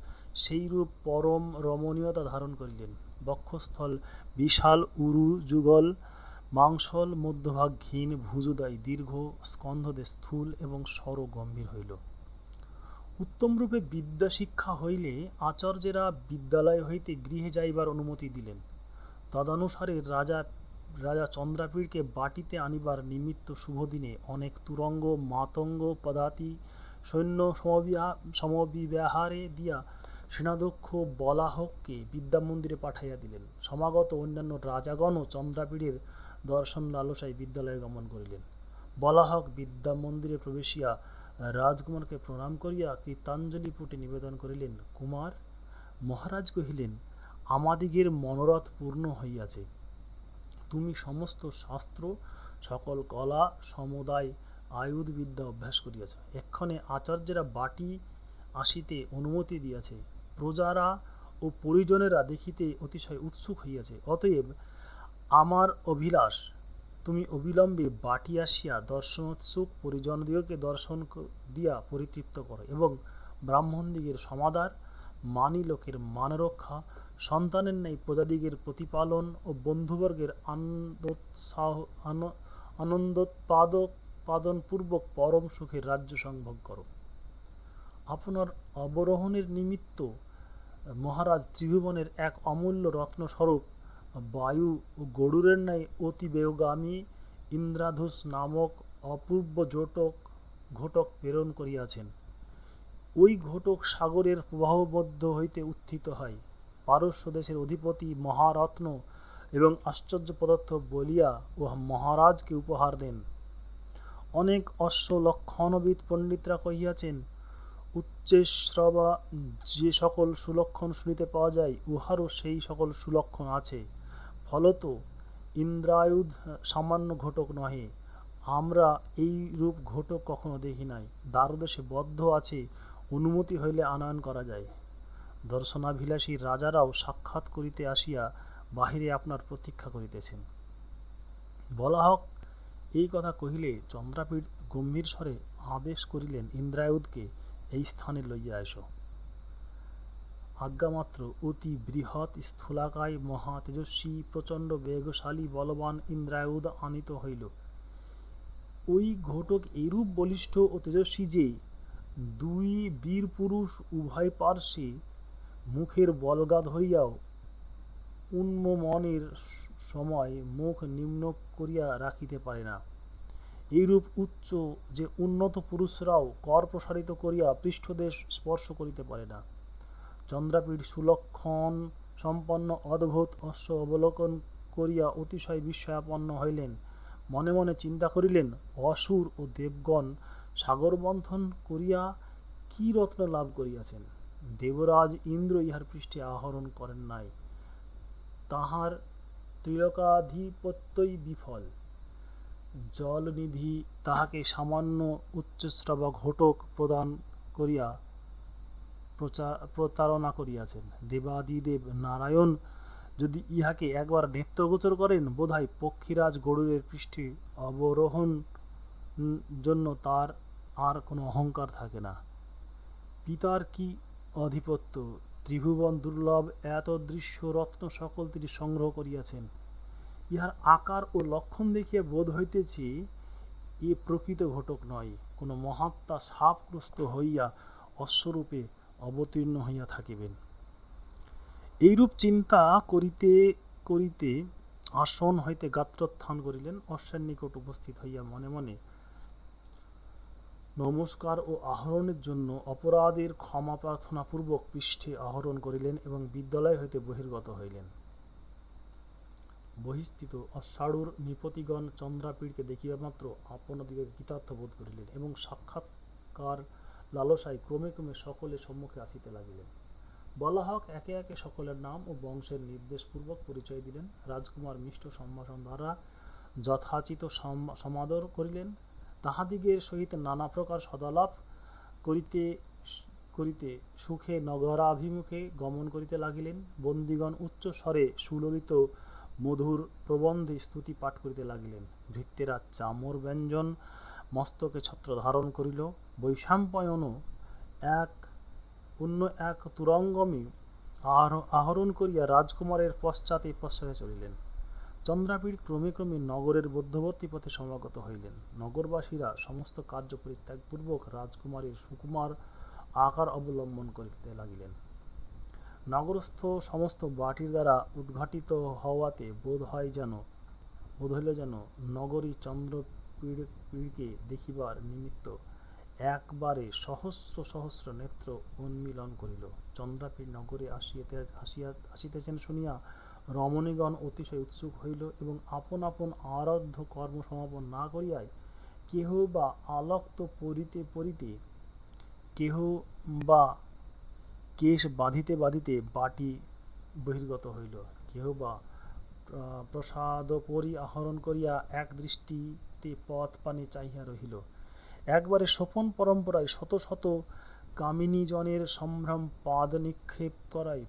সেইরূপ পরম রমণীয়তা ধারণ করিলেন। বক্ষস্থল বিশাল উরু যুগল, মাংসল মধ্যভাগ ঘীন, ভুজোদয় দীর্ঘ, স্কন্ধদেশ স্থূল এবং স্বর গম্ভীর হইল। উত্তমরূপে বিদ্যা শিক্ষা হইলে আচার্যেরা বিদ্যালয় হইতে গৃহে যাইবার অনুমতি দিলেন। তদনুসারে রাজা চন্দ্রাপীড়কে বাটিতে আনিবার নিমিত্ত শুভদিনে অনেক তুরঙ্গ, মাতঙ্গ, পদাতি সৈন্য সমবিব্যাহারে দিয়া সেনাধ্যক্ষ বলাহককে বিদ্যামন্দিরে পাঠাইয়া দিলেন। সমাগত অন্যান্য রাজাগণও চন্দ্রাপীড়ের দর্শন লালসায় বিদ্যালয়ে গমন করিলেন। বলাহক বিদ্যা মন্দিরে প্রবেশিয়া রাজকুমারকে প্রণাম করিয়া কৃতাঞ্জলি পুটে নিবেদন করিলেন। কুমার, মহারাজ কহিলেন, আমাদিগের মনোরথ পূর্ণ হইয়াছে। তুমি সমস্ত শাস্ত্র, সকল কলা, সমুদায় আয়ুধ বিদ্যা অভ্যাস করিয়াছ। এক্ষণে আচার্যেরা বাটী আসিতে অনুমতি দিয়াছে। প্রজারা ও পরিজনেরা দেখিতে অতিশয় উৎসুক হইয়াছে। অতএব আমার অভিলাষ, তুমি অবিলম্বে বাটী আসিয়া দর্শনোৎসুক পরিজনদিগকে দর্শন দিয়া পরিতৃপ্ত করো এবং ব্রাহ্মণদিগের সমাদর, মানী লোকের মানরক্ষা, সন্তানের ন্যায় প্রজাদিগের প্রতিপালন ও বন্ধুবর্গের আনন্দোৎপাদনপূর্বক পরম সুখের রাজ্য সংভোগ করো। আপনার অবরোহণের নিমিত্ত মহারাজ ত্রিভুবনের এক অমূল্য রত্নস্বরূপ বায়ু ও গরুরের ন্যায় অতি বেগগামী ইন্দ্রাধুষ নামক অপূর্ব ঘোটক প্রেরণ করিয়াছেন। ওই ঘোটক সাগরের প্রবাহবদ্ধ হইতে উত্থিত হয়। পারস্য দেশের অধিপতি মহারত্ন এবং আশ্চর্য পদার্থ বলিয়া ও মহারাজকে উপহার দেন। অনেক অশ্বলক্ষণবিদ পণ্ডিতরা কহিয়াছেন, উচ্চৈঃশ্রবা যে সকল সুলক্ষণ শুনিতে পাওয়া যায়, উহারও সেই সকল সুলক্ষণ আছে। ফলত ইন্দ্রায়ুধ সামান্য ঘোটক নহে। আমরা এই রূপ ঘোটক কখনো দেখি নাই। দ্বারদেশে বদ্ধ আছে, অনুমতি হইলে আনয়ন করা যায়। দর্শনাভিলাষী রাজারাও সাক্ষাৎ করিতে আসিয়া বাহিরে আপনার প্রতীক্ষা করিতেছেন। বলাহক এই কথা কহিলে চন্দ্রাপীঠ গম্ভীর স্বরে আদেশ করিলেন, ইন্দ্রায়ুধকে এই স্থানে লইয়া এসো। আজ্ঞামাত্র অতি বৃহৎ স্থূলাকায় মহা তেজস্বী প্রচণ্ড বেগশালী বলবান ইন্দ্রায়ুধ আনীত হইল। ওই ঘোটক এইরূপ বলিষ্ঠ ও তেজস্বী যে দুই বীর পুরুষ উভয় পার্শ্বে মুখের বলগা ধরিয়াও উন্মমনের সময় মুখ নিম্ন করিয়া রাখিতে পারে না। এইরূপ উচ্চ যে উন্নত পুরুষরাও কর প্রসারিত করিয়া পৃষ্ঠদেশ স্পর্শ করিতে পারে না। চন্দ্রাপীঠ সুলক্ষণ সম্পন্ন অদ্ভুত অশ্ব অবলোকন করিয়া অতিশয় বিস্ময়াপন্ন হইলেন। মনে মনে চিন্তা করিলেন, অসুর ও দেবগণ সাগরমন্থন করিয়া কি রত্ন লাভ করিয়াছেন। দেবরাজ ইন্দ্র ইহার পৃষ্ঠে আহরণ করেন নাই। তাহার ত্রিলোকাধিপত্যই বিফল। জলনিধি তাহাকে সামান্য উচ্চশ্রবা ঘোটক প্রদান করিয়া প্রতারণা করিয়াছেন। দেবাদিদেব নারায়ণ যদি ইহাকে একবার নেত্রগোচর করেন, বোধহয় পক্ষীরাজ গরুরের পৃষ্ঠে অবরোহণ জন্য তার আর কোনো অহংকার থাকে না। পিতার কি আধিপত্য! ত্রিভুবন দুর্লভ এত দৃশ্য রত্ন সকল তিনি সংগ্রহ করিয়াছেন। ইহার আকার ও লক্ষণ দেখিয়া বোধ হইতেছে এ প্রকৃত ঘোটক নয়, কোনো মহাত্মা শাপগ্রস্ত হইয়া অশ্বরূপে অবতীর্ণ হইয়া থাকিবেন। এইরূপ চিন্তা করিতে করিতে আসন হইতে গাত্রোত্থান করিলেন। অশ্বের নিকট উপস্থিত হইয়া মনে মনে নমস্কার ও আহরণের জন্য অপরাধের ক্ষমা প্রার্থনা পূর্বক পৃষ্ঠে আহরণ করিলেন এবং বিদ্যালয় হইতে বহির্গত হইলেন। বহিস্থিত অশ্বারূঢ় নৃপতিগণ চন্দ্রাপীঠকে দেখিবা মাত্র আপনাদিগকে কৃতার্থ বোধ করিলেন এবং সাক্ষাৎকার লালসায় ক্রমে ক্রমে সকলের সম্মুখে আসিতে লাগিলেন। বলাহক একে একে সকলের নাম ও বংশের নির্দেশপূর্বক পরিচয় দিলেন। রাজকুমার মিষ্ট সম্ভাষণ দ্বারা যথাচিত সমাদর করিলেন। তাহাদিগের সহিত নানা প্রকার সদালাপ করিতে করিতে সুখে নগরাভিমুখে গমন করিতে লাগিলেন। বন্দীগণ উচ্চ স্বরে সুললিত মধুর প্রবন্ধে স্তুতি পাঠ করিতে লাগিলেন। ভৃত্যেরা চামর ব্যঞ্জন মস্তকে ছত্র ধারণ করিল। বৈশাম্পায়নও অন্য এক তুরঙ্গমে আহরণ করিয়া রাজকুমারের পশ্চাতে পশ্চাতে চলিলেন। চন্দ্রাপীঠ ক্রমে ক্রমে নগরের মধ্যবর্তী পথে সমাগত হইলেন। নগরবাসীরা সমস্ত কার্য পরিত্যাগপূর্বক রাজকুমারের সুকুমার আকার অবলম্বন করিতে লাগিলেন। নগরস্থ সমস্ত বাটির দ্বারা উদ্ঘাটিত হওয়াতে বোধ হইল যেন নগরী চন্দ্রপীঠকে দেখিবার নিমিত্ত একবারে সহস্র সহস্র নেত্র উন্মীলন করিল। চন্দ্রাপীঠ নগরে আসিতেছেন শুনিয়া রমণীগণ অতিশয় উৎসুক হইল এবং আপন আপন আরাধ্য কর্ম সমাপন না করিয়াই কেহ বা আলক্ত পরিতে পরিতে, কেহ বা কেশ বাঁধিতে বাঁধিতে বাটি বহির্গত হইল, কেহ বা প্রসাদপরি আহরণ করিয়া এক দৃষ্টিতে পথ পানে চাহিয়া রহিল। একবারে সোপন পরম্পরায় শত শত কামিনীজনের সম্ভ্রম পাদ নিক্ষেপ করায়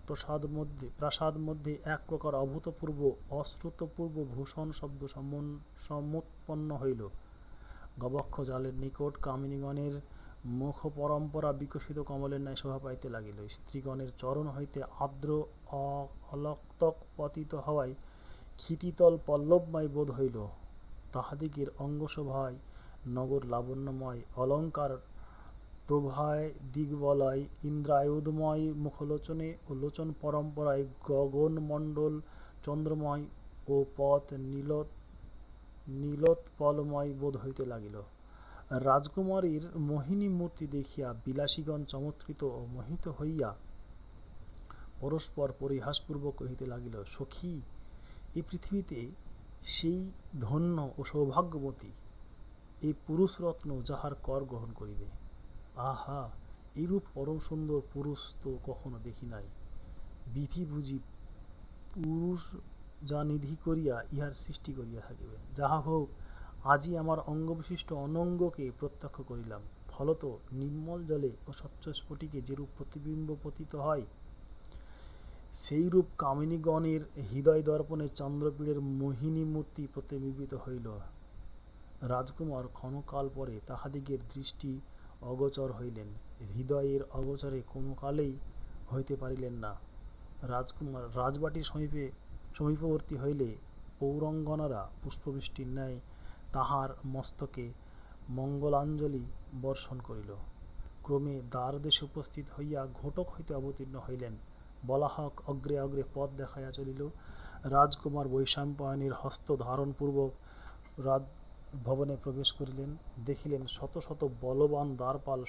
প্রাসাদ মধ্যে এক প্রকার অভূতপূর্ব অশ্রুতপূর্ব ভূষণ শব্দ সমুৎপন্ন হইল। গবক্ষ জালের নিকট কামিনীগণের মুখ পরম্পরা বিকশিত কমলের ন্যায় শোভা পাইতে লাগিল। স্ত্রীগণের চরণ হইতে আর্দ্র অলক্তক পতিত হওয়ায় ক্ষিতিতল পল্লবময় বোধ হইল। তাহাদিগের অঙ্গশোভায় নগর লাবণ্যময়, অলঙ্কার প্রভায় দিগ্বলয়, ইন্দ্রায়ুধময় মুখলোচনে ও লোচন পরম্পরায় গগনমণ্ডল চন্দ্রময় ও পথ নীলোৎপলময় বোধ হইতে লাগিল। রাজকুমারীর মোহিনী মূর্তি দেখিয়া বিলাসীগণ চমৎকৃত ও মোহিত হইয়া পরস্পর পরিহাসপূর্বক কহিতে লাগিল, সখী, এই পৃথিবীতে সেই ধন্য ও সৌভাগ্যবতী এই পুরুষরত্ন যাহার কর গ্রহণ করিবে। আহা, এইরূপ পরম সুন্দর পুরুষ তো কখনো দেখি নাই। বিধি বুঝি পুরুষ যা নিধি করিয়া ইহার সৃষ্টি করিয়া থাকিবেন। যাহা হোক, আজই আমার অঙ্গবিশিষ্ট অনঙ্গকে প্রত্যক্ষ করিলাম। ফলত নির্মল জলে ও স্বচ্ছ স্ফটিকে যেরূপ প্রতিবিম্ব পতিত হয়, সেইরূপ কামিনীগণের হৃদয় দর্পণে চন্দ্রপীড়ের মোহিনী মূর্তি প্রতিবিম্বিত হইল। রাজকুমার ক্ষণকাল পরে তাহাদিগের দৃষ্টি অগোচর হইলেন, হৃদয়ের অগোচরে কোনো কালেই হইতে পারিলেন না। রাজকুমার রাজবাটির সমীপবর্তী হইলে পৌরঙ্গনারা পুষ্পবৃষ্টির ন্যায় তাহার মস্তকে মঙ্গলাঞ্জলি বর্ষণ করিল। ক্রমে দ্বারদেশে উপস্থিত হইয়া ঘটক হইতে অবতীর্ণ হইলেন। বলাহক অগ্রে অগ্রে পথ দেখাইয়া চলিল। রাজকুমার বৈশাম্পায়নের হস্ত ধারণপূর্বক রাজভবনে প্রবেশ করিলেন। দেখিলেন শত শত বলবান দ্বারপাল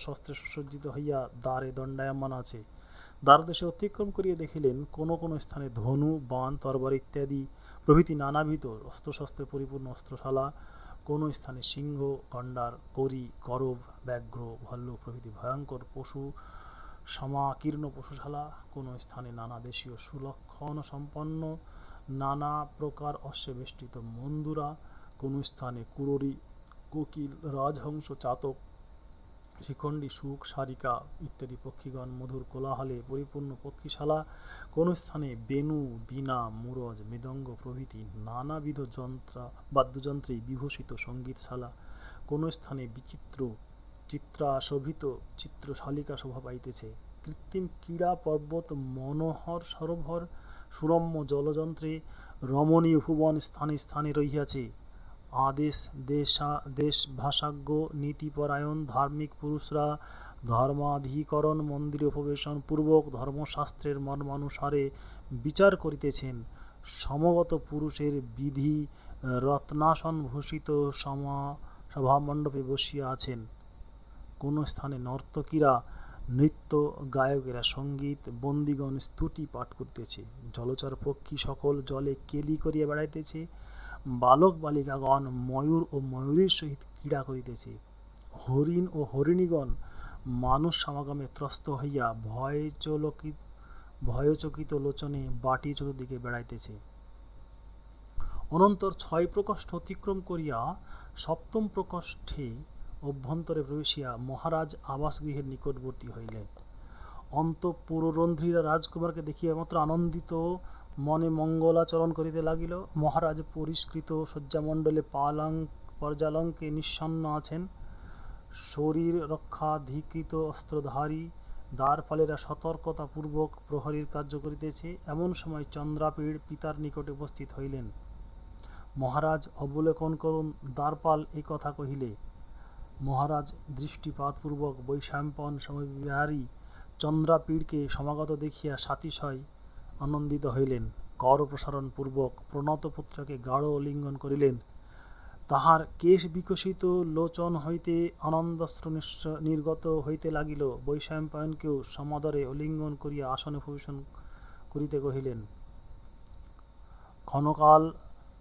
শস্ত্রে সুসজ্জিত হইয়া দ্বারে দণ্ডায়মান আছে। দ্বারদেশে অতিক্রম করিয়া দেখিলেন কোনো কোনো স্থানে ধনু, বাণ, তরবারি ইত্যাদি প্রভৃতি নানাবিধ অস্ত্রশস্ত্রে পরিপূর্ণ অস্ত্রশালা, কোনো স্থানে সিংহ, গণ্ডার, করি, করব, ব্যাঘ্র, ভল্লুক প্রভৃতি ভয়ঙ্কর পশু সমাকীর্ণ পশুশালা, কোনো স্থানে নানা দেশীয় সুলক্ষণ সম্পন্ন নানা প্রকার অশ্বে বেষ্টিত মন্দুরা, কোনো স্থানে কুররি, কোকিল, রাজহংস, চাতক, শিখণ্ডী, শুক, সারিকা ইত্যাদি পক্ষীগণ মধুর কোলাহলে পরিপূর্ণ পক্ষীশালা, কোন স্থানে বেণু, বীণা, মুরজ, মৃদঙ্গ প্রভৃতি নানাবিধ বাদ্যযন্ত্রে বিভূষিত সঙ্গীতশালা, কোন স্থানে বিচিত্র চিত্রাশোভিত চিত্রশালিকা শোভা পাইতেছে। কৃত্রিম ক্রীড়া পর্বত, মনোহর সরোবর, সুরম্য জলযন্ত্রে রমণীয় ভুবন স্থানে স্থানে রহিয়াছে। দেশভাষাজ্ঞ নীতিপরায়ণ ধার্মিক পুরুষরা ধর্মাধিকরণ মন্দিরে উপবেশন পূর্বক ধর্মশাস্ত্রের মর্মানুসারে বিচার করিতেছেন। সমগত পুরুষের বিধি রত্নাসন ভূষিত সভামণ্ডপে বসিয়া আছেন। কোন স্থানে নর্তকীরা নৃত্য, গায়কেরা সঙ্গীত, বন্দীগণ স্তুতি পাঠ করিতেছে। জলচর পক্ষী সকল জলে কেলি করিয়া বেড়াইতেছে। বালক বালিকাগণ ময়ূর ও ময়ূরীর সহিত ক্রীড়া করিতেছে। হরিণ ও হরিণীগণ মানুষ সমাগমে ত্রস্ত হইয়া ভয়চকিত লোচনে বাটি চতুর্দিকে বেড়াইতেছে। অনন্তর 6 প্রকোষ্ঠ অতিক্রম করিয়া 7ম প্রকোষ্ঠে অভ্যন্তরে প্রবেশিয়া মহারাজ আবাসগৃহের নিকটবর্তী হইলেন। অন্তঃপুররন্ধ্রীরা রাজকুমারকে দেখিয়া মাত্র আনন্দিত মনে মঙ্গলাচরণ করিতে লাগিল। মহারাজ পরিষ্কৃত শয্যামণ্ডলে পর্যালঙ্কে নিঃসন্ন আছেন। শরীর রক্ষাধিকৃত অস্ত্রধারী দ্বারপালেরা সতর্কতাপূর্বক প্রহরীর কার্য করিতেছে। এমন সময় চন্দ্রাপীড় পিতার নিকটে উপস্থিত হইলেন। মহারাজ অবলোকন করুন, দ্বারপাল এই কথা কহিলে মহারাজ দৃষ্টিপাতপূর্বক বৈশাম্পায়ন সমবিহারী চন্দ্রাপীড়কে সমাগত দেখিয়া সাতিশয় আনন্দিত হইলেন। কর প্রসারণ পূর্বক প্রণত পুত্রকে গাঢ় আলিঙ্গন করিলেন। তাহার কেশ বিকশিত লোচন হইতে আনন্দাশ্রু নির্গত হইতে লাগিল। বৈশাম্পায়নকেও সমাদরে আলিঙ্গন করিয়া আসনে উপবেশন করিতে কহিলেন। ক্ষণকাল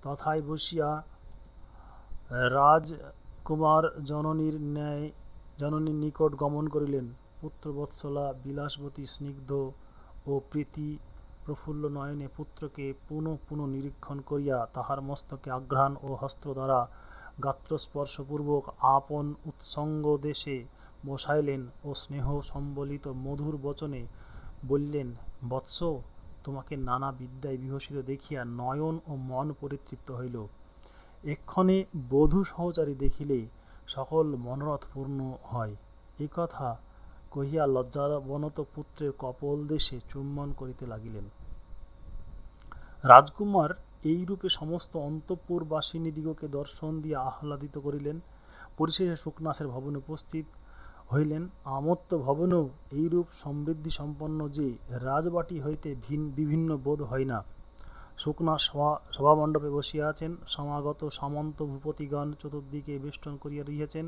তথায় বসিয়া রাজকুমার জননীর নিকট গমন করিলেন। পুত্রবৎসলা বিলাসবতী স্নিগ্ধ ও প্রীতি প্রফুল্ল নয়নে পুত্রকে পুনঃ পুনঃ নিরীক্ষণ করিয়া তাহার মস্তকে আঘ্রাণ ও হস্ত দ্বারা গাত্রস্পর্শপূর্বক আপন উৎসঙ্গ দেশে বসাইলেন ও স্নেহ সম্বলিত মধুর বচনে বলিলেন, বৎস, তোমাকে নানা বিদ্যায় বিভূষিত দেখিয়া নয়ন ও মন পরিতৃপ্ত হইল। এক্ষণে বধূ সহচারী দেখিলে সকল মনোরথ পূর্ণ হয়। এ কথা কহিয়া লজ্জাবনত পুত্রের কপোল দেশে চুম্বন করিতে লাগিলেন। রাজকুমার এইরূপে সমস্ত অন্তঃপুরবাসিনীদিগকে দর্শন দিয়া আহ্লাদিত করিলেন। পরিশেষে শুকনাসের ভবনে উপস্থিত হইলেন। আমত্ত ভবনেও এইরূপ সমৃদ্ধি সম্পন্ন যে রাজবাটী হইতে বিভিন্ন বোধ হয় না। শুকনাস সভামণ্ডপে বসিয়া আছেন। সমাগত সামন্ত ভূপতিগণ চতুর্দিকে বেষ্টন করিয়া রহিয়াছেন।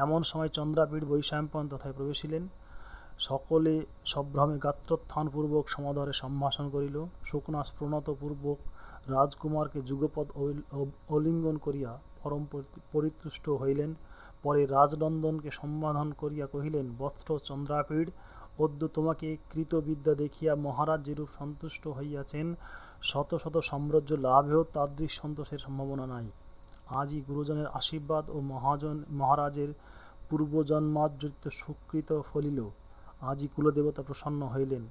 এমন সময় চন্দ্রাপীঠ বৈশাম্পায়ন তথায় প্রবেশিলেন। সকলে সভ্রমে গাত্রোত্থানপূর্বক সমাদরে সম্ভাষণ করিল। শুকনাস প্রণত পূর্বক রাজকুমারকে যুগপৎ আলিঙ্গন করিয়া পরম পরিতুষ্ট হইলেন। পরে রাজনন্দনকে সম্বোধন করিয়া কহিলেন, বৎস চন্দ্রাপীঠ, অদ্য তোমাকে কৃতবিদ্যা দেখিয়া মহারাজ যেরূপ সন্তুষ্ট হইয়াছেন, শত শত সাম্রাজ্য লাভেও তাদৃশ সন্তোষের সম্ভাবনা নাই। আজই গুরুজনের আশীর্বাদ ও মহারাজের পূর্বজন্মার্জিত সুকৃত ফলিল। আজই কুলদেবতা প্রসন্ন হইলেন।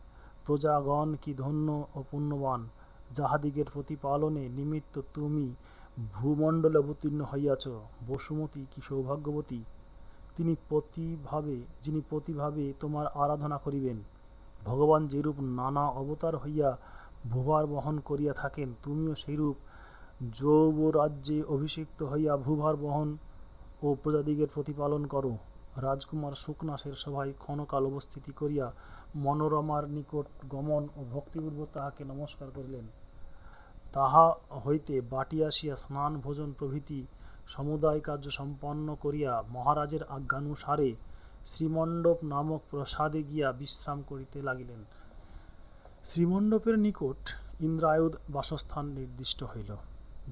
প্রজাগণ কি ধন্য ও পুণ্যবান, যাহাদিগের প্রতিপালনে নিমিত্ত তুমি ভূমণ্ডলে অবতীর্ণ হইয়াছ। বসুমতী কি সৌভাগ্যবতী, যিনি প্রতিভাবে তোমার আরাধনা করিবেন। ভগবান যেরূপ নানা অবতার হইয়া ভূভার বহন করিয়া থাকেন, তুমিও সেইরূপ যৌবরাজ্যে অভিষিক্ত হইয়া ভূভার বহন ও প্রজাদিগের প্রতিপালন করো। রাজকুমার শুকনাসের সভায় ক্ষণকাল অবস্থিতি করিয়া মনোরমার নিকট গমন ও ভক্তিপূর্বক তাহাকে নমস্কার করিলেন। তাহা হইতে বাটী আসিয়া স্নান ভোজন প্রভৃতি সমুদয় কার্য সম্পন্ন করিয়া মহারাজের আজ্ঞানুসারে শ্রীমণ্ডপ নামক প্রসাদে গিয়া বিশ্রাম করিতে লাগিলেন। শ্রীমণ্ডপের নিকট ইন্দ্রায়ুধ বাসস্থান নির্দিষ্ট হইল।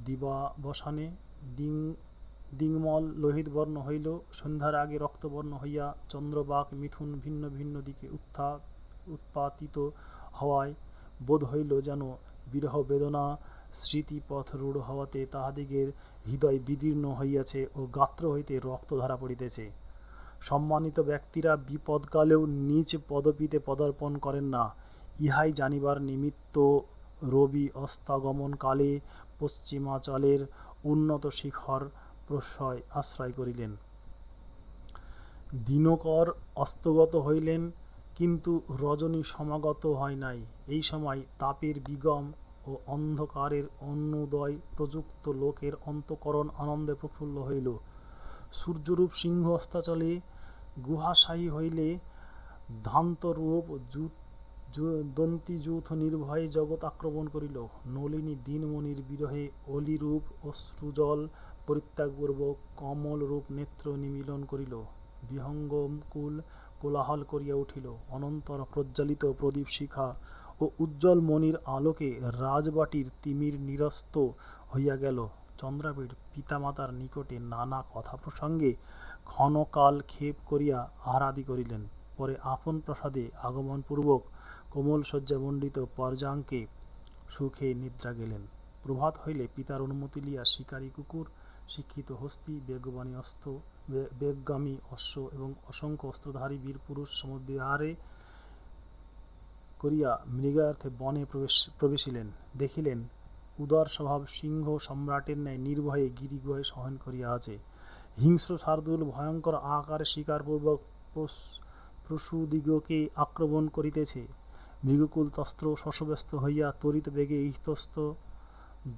দিবাবসানে দিংমল লোহিতবর্ণ হইল। সন্ধ্যার আগে রক্তবর্ণ হইয়া চন্দ্রবাক মিথুন ভিন্ন ভিন্ন দিকে উৎপাতিত হওয়ায় বোধ হইল যেন বিরহ বেদনা স্মৃতিপথ রূঢ় হওয়াতে তাহাদিগের হৃদয় বিদীর্ণ হইয়াছে ও গাত্র হইতে রক্তধারা পড়িতেছে। সম্মানিত ব্যক্তিরা বিপদকালেও নিজ পদপীতে পদার্পণ করেন না, ইহাই জানিবার নিমিত্ত রবি অস্তাগমন কালে পশ্চিমাচলের উন্নত শিখর আশ্রয় করিলেন। দিনকর অস্তগত হইলেন, কিন্তু রজনী সমাগত হয় নাই। এই সময় তাপের বিগম ও অন্ধকারের অনুদয় প্রযুক্ত লোকের অন্তঃকরণ আনন্দে প্রফুল্ল হইল। সূর্যরূপ সিংহ অস্তাচলে গুহাশায়ী হইলে ধ্যান্তরূপ দন্তিযূথ নির্ভয়ে জগৎ আক্রমণ করিল। নলিনী দিনমণির বিরহে অলিরূপ অশ্রুজল পরিত্যাগপূর্বক কমলরূপ নেত্র নিমীলন করিল। বিহঙ্গমকুল কোলাহল করিয়া উঠিল। অনন্তর প্রজ্বালিত প্রদীপ শিখা ও উজ্জ্বল মণির আলোকে রাজবাটীর তিমির নিরস্ত হইয়া গেল। চন্দ্রাপীঠ পিতামাতার নিকটে নানা কথা প্রসঙ্গে ক্ষণকাল ক্ষেপ করিয়া আহারাদি করিলেন। পরে আপন প্রাসাদে আগমনপূর্বক কোমলশয্যামণ্ডিত পর্যাঙ্কে সুখে নিদ্রা গেলেন। প্রভাত হইলে পিতার অনুমতি লিয়া শিকারী কুকুর, শিক্ষিত হস্তি, বেগগামী অশ্ব এবং অসংখ্য অস্ত্রধারী বীরপুরুষ সমবিহারে করিয়া মৃগার্থে বনে প্রবেশিলেন। দেখিলেন উদার স্বভাব সিংহ সম্রাটের ন্যায় নির্ভয়ে গিরিগুহায় শয়ন করিয়া আছে। হিংস্র শার্দূল ভয়ঙ্কর আকারে শিকারপূর্বক পশুদিগকে আক্রমণ করিতেছে। মৃগকুল তস্ত্র শশব্যস্ত হইয়া তরিত বেগে ইতস্তত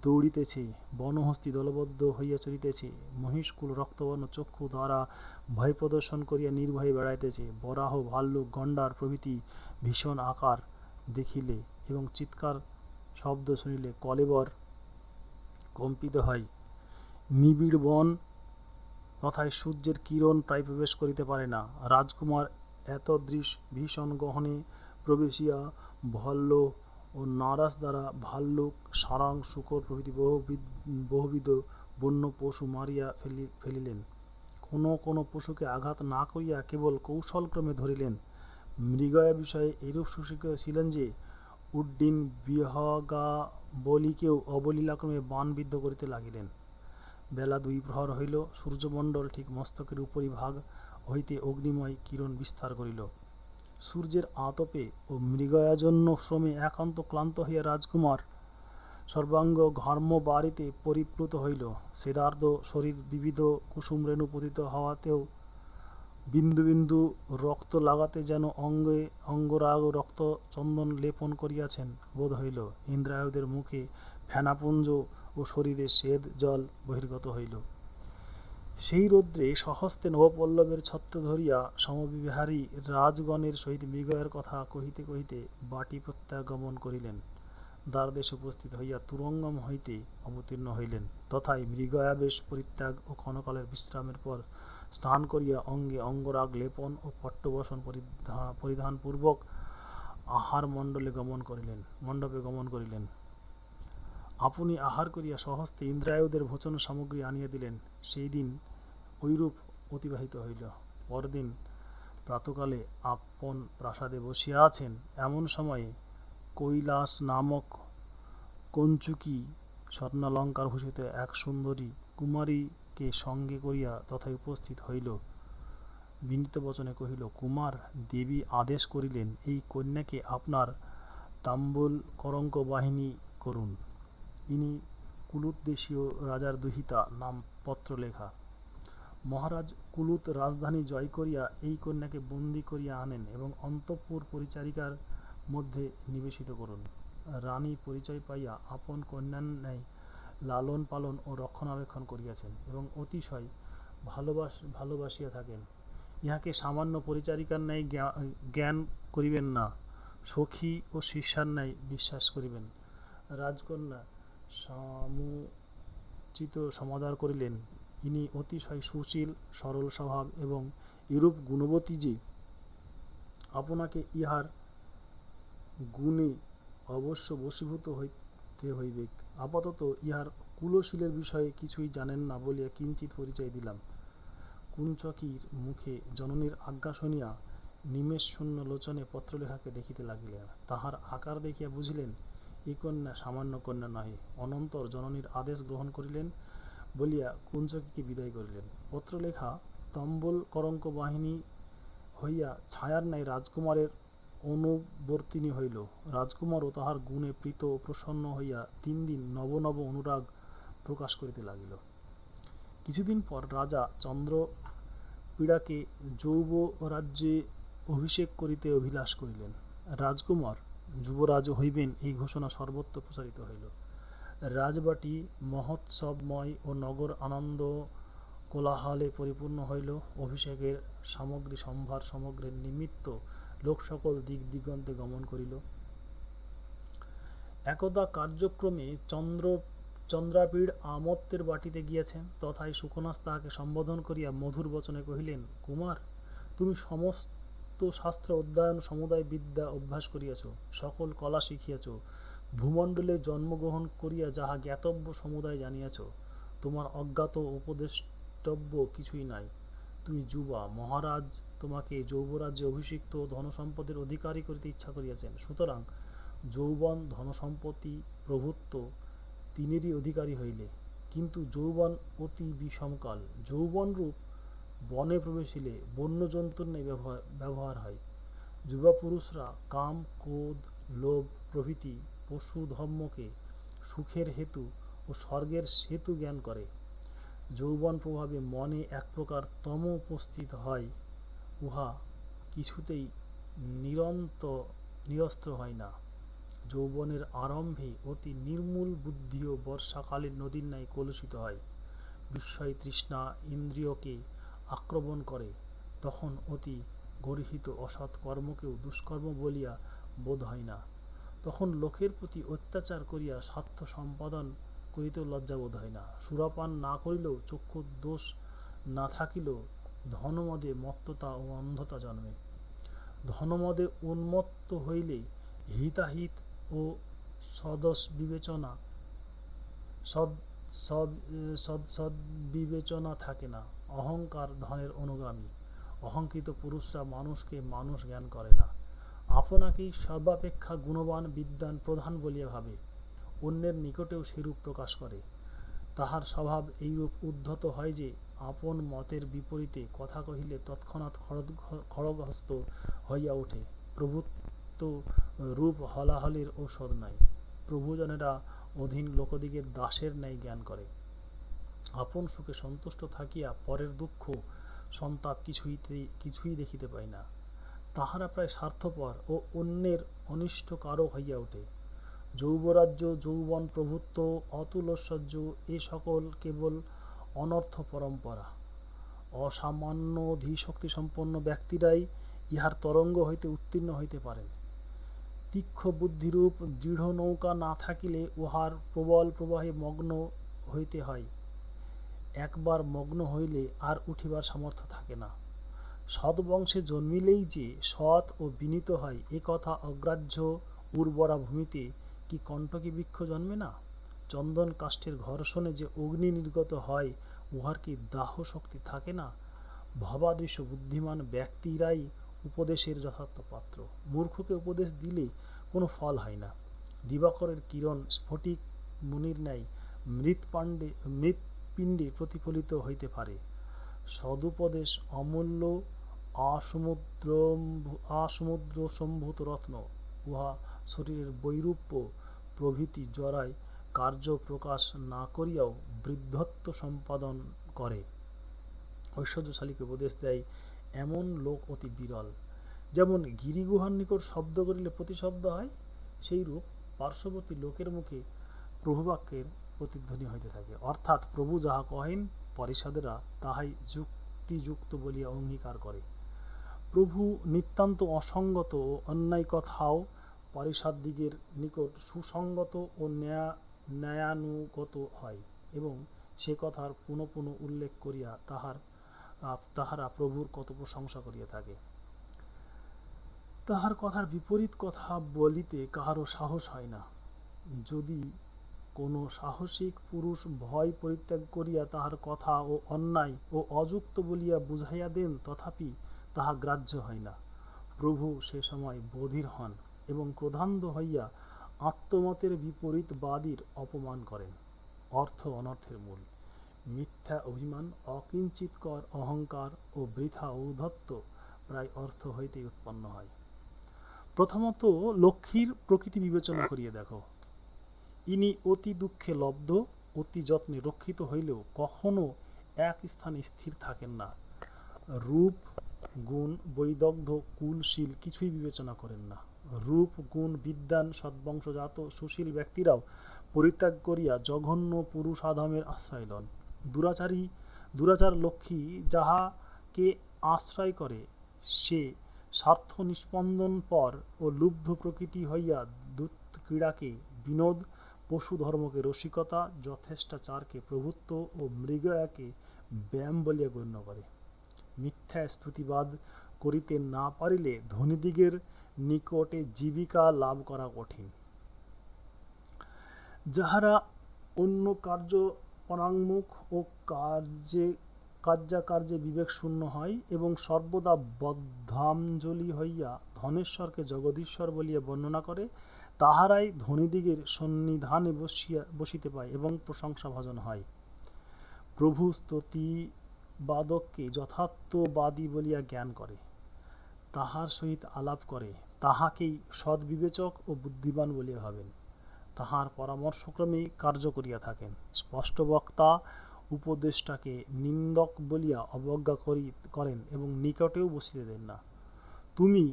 দৌড়িতেছে। বনহস্তি দলবদ্ধ হইয়া চলিতেছে। মহিষকুল রক্তবর্ণ চক্ষু দ্বারা ভয় প্রদর্শন করিয়া নির্ভয়ে বেড়াইতেছে। বরাহ, ভাল্লুক, গণ্ডার প্রভৃতি ভীষণ আকার দেখিলে এবং চিৎকার শব্দ শুনিলে কলেবর কম্পিত হয়। নিবিড় বন তথায় সূর্যের কিরণ প্রায় প্রবেশ করিতে পারে না। রাজকুমার এতদৃশ ভীষণ গহনে প্রবেশিয়া ভল্ল ও ও নারাস দ্বারা ভাল্লুক, সারাং, শূকর প্রভৃতি বহুবিধ বন্য পশু মারিয়া ফেলিলেন। কোনো কোনো পশুকে আঘাত না করিয়া কেবল কৌশলক্রমে ধরিলেন। মৃগয়া বিষয়ে এরূপ সুশিক্ষিত ছিলেন যে উড্ডীন বিহগাবলীকেও অবলীলাক্রমে বাণবিদ্ধ করিতে লাগিলেন। বেলা 2 প্রহর হইল। সূর্যমণ্ডল ঠিক মস্তকের উপরিভাগ হইতে অগ্নিময় কিরণ বিস্তার করিল। সূর্যের আতপে ও মৃগয়াজন্য শ্রমে একান্ত ক্লান্ত হইয়া রাজকুমার সর্বাঙ্গ ঘর্ম বাড়িতে পরিপ্লুত হইল। সেদার্ধ শরীর বিবিধ কুসুমরেণু পতিত হওয়াতেও বিন্দু বিন্দু রক্ত লাগাতে যেন অঙ্গে অঙ্গরাগ রক্ত চন্দন লেপন করিয়াছেন বোধ হইল। ইন্দ্রায়ুদের মুখে ফেনাপুঞ্জ ও শরীরে শ্বেদ জল বহির্গত হইল। সেই রৌদ্রে স্বহস্তে নবপল্লবের ছত্র ধরিয়া সমবিহারী রাজগণের সহিত মৃগয়ার কথা কহিতে কহিতে বাটি প্রত্যাগমন করিলেন। দ্বারদেশে উপস্থিত হইয়া তুরঙ্গম হইতে অবতীর্ণ হইলেন। তথায় মৃগয়াবেশ পরিত্যাগ ও ক্ষণকালের বিশ্রামের পর স্নান করিয়া অঙ্গে অঙ্গরাগ লেপন ও পট্টবসন পরিধানপূর্বক আহার মণ্ডপে গমন করিলেন। আপনি আহার করিয়া স্বহস্তে ইন্দ্রায়ুদের ভোজন সামগ্রী আনিয়া দিলেন। সেই দিন ঐরূপ অতিবাহিত হইল। পরদিন প্রাতকালে আপন প্রাসাদে বসিয়া আছেন, এমন সময়ে কৈলাস নামক কঞ্চুকী স্বর্ণালঙ্কার ভূষিত এক সুন্দরী কুমারীকে সঙ্গে করিয়া তথায় উপস্থিত হইল। বিনীত বচনে কহিল, কুমার, দেবী আদেশ করিলেন এই কন্যাকে আপনার তাম্বুল কলঙ্ক বাহিনী করুন। ইনি কুলুৎদেশীয় রাজার দুহিতা, নাম পত্রলেখা। মহারাজ কুলুৎ রাজধানী জয় করিয়া এই কন্যাকে বন্দী করিয়া আনেন এবং অন্তঃপুর পরিচারিকার মধ্যে নিবেশিত করুন। রানী পরিচয় পাইয়া আপন কন্যার ন্যায় লালন পালন ও রক্ষণাবেক্ষণ করিয়াছেন এবং অতিশয় ভালোবাসিয়া থাকেন। ইহাকে সামান্য পরিচারিকার ন্যায় জ্ঞান করিবেন না, সখী ও শিষ্যার ন্যায় বিশ্বাস করিবেন। রাজকন্যা সমুচিত সমাদর করিলেন। ইনি অতিশয় সুশীল, সরল স্বভাব এবং এরূপ গুণবতী যে আপনাকে ইহার গুণে অবশ্য বশীভূত হইতে হইবে। আপাতত ইহার কুলশীলের বিষয়ে কিছুই জানেন না বলিয়া কিঞ্চিৎ পরিচয় দিলাম। কুঞ্চকীর মুখে জননীর আজ্ঞা শুনিয়া নিমেষশূন্য লোচনে পত্রলেখাকে দেখিতে লাগিলেন। তাহার আকার দেখিয়া বুঝিলেন এ কন্যা সামান্য কন্যা নহে। অনন্তর জননীর আদেশ গ্রহণ করিলেন বলিয়া কুঞ্চকীকে বিদায় করিলেন। পত্রলেখা তাম্বুল কলঙ্ক বাহিনী হইয়া ছায়ার ন্যায় রাজকুমারের অনুবর্তিনী হইল। রাজকুমারও তাহার গুণে প্রীত ও প্রসন্ন হইয়া দিন দিন নব নব অনুরাগ প্রকাশ করিতে লাগিল। কিছুদিন পর রাজা চন্দ্রপীড়াকে যৌবরাজ্যে অভিষেক করিতে অভিলাষ করিলেন। রাজকুমার যুবরাজ হইবেন এই ঘোষণা সর্বত্র প্রচারিত হইল। রাজবাটী মহোৎসবময় ও নগর আনন্দ কোলাহলে পরিপূর্ণ হইল। অভিষেকের সামগ্রী সম্ভার সমগ্রের নিমিত্ত লোক সকল দিক দিগন্তে গমন করিল। একদা কার্যক্রমে চন্দ্রাপীড় আমত্তের বাটিতে গিয়াছেন। তথায় সুখনাস তাহাকে সম্বোধন করিয়া মধুর বচনে কহিলেন, কুমার, তুমি সমস্ত শাস্ত্র অধ্যয়ন সমুদায় বিদ্যা অভ্যাস করিয়াছ, সকল কলা শিখিয়াছ, ভূমণ্ডলে জন্মগ্রহণ করিয়া যাহা জ্ঞাতব্য সমুদায় জানিয়াছ। তোমার অজ্ঞাত উপদেষ্টব্য কিছুই নাই। তুমি যুবা। মহারাজ তোমাকে যৌবরাজ্যে অভিষিক্ত ও ধনসম্পদের অধিকারী করিতে ইচ্ছা করিয়াছেন। সুতরাং যৌবন, ধনসম্পত্তি, প্রভুত্ব তিনেরই অধিকারী হইলে। কিন্তু যৌবন অতি বিষমকাল। যৌবনরূপ বনে প্রবেশিলে বন্যজন্তুর ন্যায় ব্যবহার হয়। যুবা পুরুষরা কাম, ক্রোধ, লোভ প্রভৃতি পশুধর্মকে সুখের হেতু ও স্বর্গের সেতু জ্ঞান করে। যৌবন প্রভাবে মনে এক প্রকার তম উপস্থিত হয়, উহা কিছুতেই নিরস্ত হয় না। যৌবনের আরম্ভে অতি নির্মূল বুদ্ধিও বর্ষাকালীন নদীর ন্যায় কলুষিত হয়। বিস্ময় তৃষ্ণা ইন্দ্রিয়কে আক্রমণ করে। তখন অতি গর্হিত অসৎ কর্মকেও দুষ্কর্ম বলিয়া বোধ হয় না। তখন লোকের প্রতি অত্যাচার করিয়া স্বার্থ সম্পাদন করিতেও লজ্জাবোধ হয় না। সুরাপান না করিলেও, চক্ষুর দোষ না থাকিলেও ধনমদে মত্ততা ও অন্ধতা জন্মে। ধনমদে উন্মত্ত হইলে হিতাহিত ও সদস বিবেচনা সদ সদ সদ্বিবেচনা থাকে না। অহংকার ধনের অনুগামী। অহংকৃত পুরুষরা মানুষকে মানুষ জ্ঞান করে না। আপনাকেই সর্বাপেক্ষা গুণবান বিদ্বান প্রধান বলিয়া ভাবে, অন্যের নিকটেও সেরূপ প্রকাশ করে। তাহার স্বভাব এইরূপ উদ্ধত হয় যে আপন মতের বিপরীতে কথা কহিলে তৎক্ষণাৎ খড়গহস্ত হইয়া ওঠে। প্রভুত্ব রূপ হলাহলির ঔষধ নাই। প্রভুজনেরা অধীন লোকদিগের দাসের ন্যায় জ্ঞান করে। আপন সুখে সন্তুষ্ট থাকিয়া পরের দুঃখ সন্তাপ কিছুই দেখিতে পায় না। তাহারা প্রায় স্বার্থপর ও অন্যের অনিষ্টকারক হইয়া ওঠে। যৌবরাজ্য, যৌবন, প্রভুত্ব, অতুল ঐশ্বর্য এ সকল কেবল অনর্থ পরম্পরা। অসামান্য ধীশক্তিসম্পন্ন ব্যক্তিরাই ইহার তরঙ্গ হইতে উত্তীর্ণ হইতে পারেন। তীক্ষ্ণ বুদ্ধিরূপ দৃঢ় নৌকা না থাকিলে উহার প্রবল প্রবাহে মগ্ন হইতে হয়। একবার মগ্ন হইলে আর উঠিবার সামর্থ্য থাকে না। সৎবংশে জন্মিলেই যে সৎ ও বিনীত হয় এ কথা অগ্রাহ্য। উর্বরা ভূমিতে কি কণ্টকী বৃক্ষ জন্মে না? চন্দন কাষ্ঠের ঘর্ষণে যে অগ্নি নির্গত হয় উহার কি দাহ শক্তি থাকে না? ভবাদৃশ্য বুদ্ধিমান ব্যক্তিরাই উপদেশের যথার্থ পাত্র। মূর্খকে উপদেশ দিলে কোনো ফল হয় না। দিবাকরের কিরণ স্ফটিক মুনির ন্যায় মৃৎপিণ্ডে প্রতিফলিত হইতে পারে। সদুপদেশ অমূল্য আসমুদ্রসম্ভূত রত্ন। উহা শরীরের বৈরূপ্য প্রভৃতি জরায় কার্য প্রকাশ না করিয়াও বৃদ্ধত্ব সম্পাদন করে। ঐশ্বর্যশালীকে উপদেশ দেয় এমন লোক অতি বিরল। যেমন গিরিগুহার নিকট শব্দ করিলে প্রতিশব্দ হয়, সেইরূপ পার্শ্ববর্তী লোকের মুখে প্রভুবাক্যের প্রতিধ্বনি হইতে থাকে। অর্থাৎ প্রভু যাহা কহেন পরিষদেরা তাহাই যুক্তিযুক্ত বলিয়া অঙ্গীকার করে। প্রভু নিতান্ত অসঙ্গত ও অন্যায় কথাও পরিষদদিগের নিকট সুসঙ্গত ও ন্যায়ানুগত হয়, এবং সে কথার পুনঃ পুনঃ উল্লেখ করিয়া তাহারা প্রভুর কত প্রশংসা করিয়া থাকে। তাহার কথার বিপরীত কথা বলিতে কাহারও সাহস হয় না। যদি কোনো সাহসিক পুরুষ ভয় পরিত্যাগ করিয়া তাহার কথা ও অন্যায় ও অযুক্ত বলিয়া বুঝাইয়া দেন, তথাপি তাহা গ্রাহ্য হয় না। প্রভু সে সময় বধির হন এবং ক্রোধান্ধ হইয়া আত্মমতের বিপরীতবাদীর অপমান করেন। অর্থ অনর্থের মূল। মিথ্যা অভিমান, অকিঞ্চিৎকর অহংকার ও বৃথা ঔদ্ধত্য প্রায় অর্থ হইতেই উৎপন্ন হয়। প্রথমত লক্ষ্মীর প্রকৃতি বিবেচনা করিয়া দেখো। ইনি অতি দুঃখে লব্ধ, অতি যত্নে রক্ষিত হইলেও কখনো এক স্থানে স্থির থাকেন না। রূপ, গুণ, বৈদগ্ধ্য, কুলশীল কিছুই বিবেচনা করেন না। রূপ, গুণ, বিদ্বান, সদ্বংশজাত সুশীল ব্যক্তিরাও পরিত্যাগ করিয়া জঘন্য পুরুষাধমের আশ্রয় লন। দুরাচার লক্ষ্মী যাহাকে আশ্রয় করে সে স্বার্থ নিষ্পন্দন পর ও লুব্ধ প্রকৃতি হইয়া দূতক্রীড়াকে বিনোদ, পশু ধর্মকে রসিকতা, যথেষ্টাচারকে প্রভুত্ব ও মৃগয়াকে ব্যায়াম বলিয়া গণ্য করে। মিথ্যা স্তুতিবাদ করিতে না পারিলে ধনীদিগের নিকটে জীবিকা লাভ করা কঠিন। যাহারা অন্য কার্য পরাঙ্মুখ ও কার্যাকার্যে বিবেকশূন্য হয় এবং সর্বদা বদ্ধাঞ্জলি হইয়া ধনেশ্বরকে জগদীশ্বর বলিয়া বর্ণনা করে, তাহারাই ধনীদিগের সন্নিধানে বসিতে পায় এবং প্রশংসাভাজন হয়। প্রভু স্তুতিবাদককে যথার্থবাদী বলিয়া জ্ঞান করে, তাহার সহিত আলাপ করে, তাহাকেই সদ্বিবেচক ও বুদ্ধিমান বলিয়া ভাবেন, তাহার পরামর্শক্রমেই কার্য করিয়া থাকেন। স্পষ্টবক্তা উপদেষ্টাকে নিন্দক বলিয়া অবজ্ঞা করেন এবং নিকটেও বসিতে দেন না। তুমি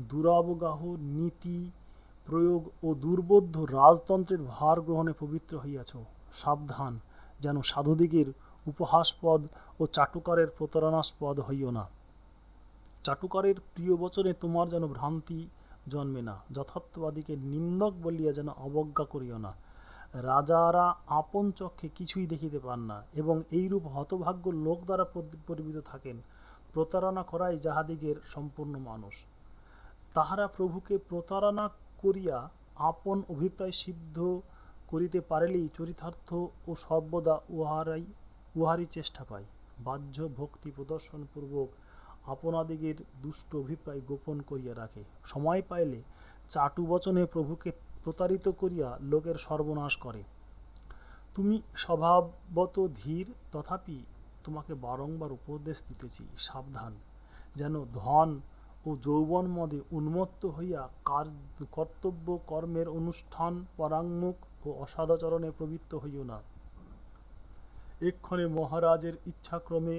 দুরাবগাহ নীতি প্রয়োগ ও দুর্বোধ্য রাজতন্ত্রের ভার গ্রহণে পবিত্র হইয়াছ। সাবধান, যেন সাধুদিগের উপহাসপদ ও চাটুকারের প্রতারণাস্পদ হইও না। চাটুকারের প্রিয় বচনে তোমার যেন ভ্রান্তি জন্মে না। যথার্থবাদীকে নিন্দক বলিয়া যেন অবজ্ঞা করিও না। রাজারা আপন চক্ষে কিছুই দেখিতে পান না এবং এইরূপ হতভাগ্য লোক দ্বারা পরিবৃত থাকেন। প্রতারণা করাই যাহাদিগের সম্পূর্ণ মানুষ। তাহারা প্রভুকে প্রতারণা করিয়া আপন অভিপ্রায় সিদ্ধ করিতে পারিলেই চরিতার্থ ও সর্বদা উহারই চেষ্টা পায়। বাহ্য ভক্তি প্রদর্শনপূর্বক আপনাদিগের দুষ্ট অভিপ্রায় গোপন করিয়া রাখে। সময় পাইলে চাটু বচনে প্রভুকে প্রতারিত করিয়া লোকের সর্বনাশ করে। তুমি স্বভাবত ধীর, তথাপি তোমাকে বারংবার উপদেশ দিতেছি, সাবধান, যেন ধন ও যৌবন মদে উন্মত্ত হইয়া কর্তব্য কর্মের অনুষ্ঠান পরাঙ্মুখ ও অসদাচরণে প্রবৃত্ত হইও না। এক্ষণে মহারাজের ইচ্ছাক্রমে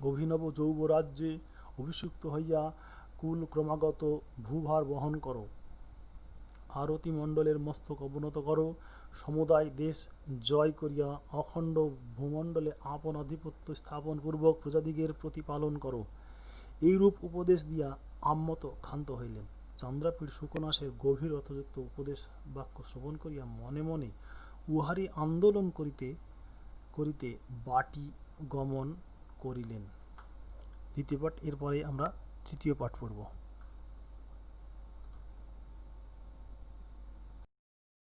অভিনব যৌবরাজ্যে অভিষিক্ত হইয়া কুল ক্রমাগত ভূভার বহন করো। আরতি মণ্ডলের মস্তক অবনত করো। সমুদায় দেশ জয় করিয়া অখণ্ড ভূমণ্ডলে আপন আধিপত্য স্থাপনপূর্বক প্রজাদিগের প্রতিপালন করো। এইরূপ উপদেশ দিয়া আম্মত ক্ষান্ত হইলেন। চন্দ্রাপীঠ শুকনাসের গভীর অর্থযুক্ত উপদেশ বাক্য শ্রবণ করিয়া মনে মনে উহারই আন্দোলন করিতে করিতে বাটী গমন করিলেন। দ্বিতীয় পাঠ, এরপরে আমরা তৃতীয় পাঠ পড়ব।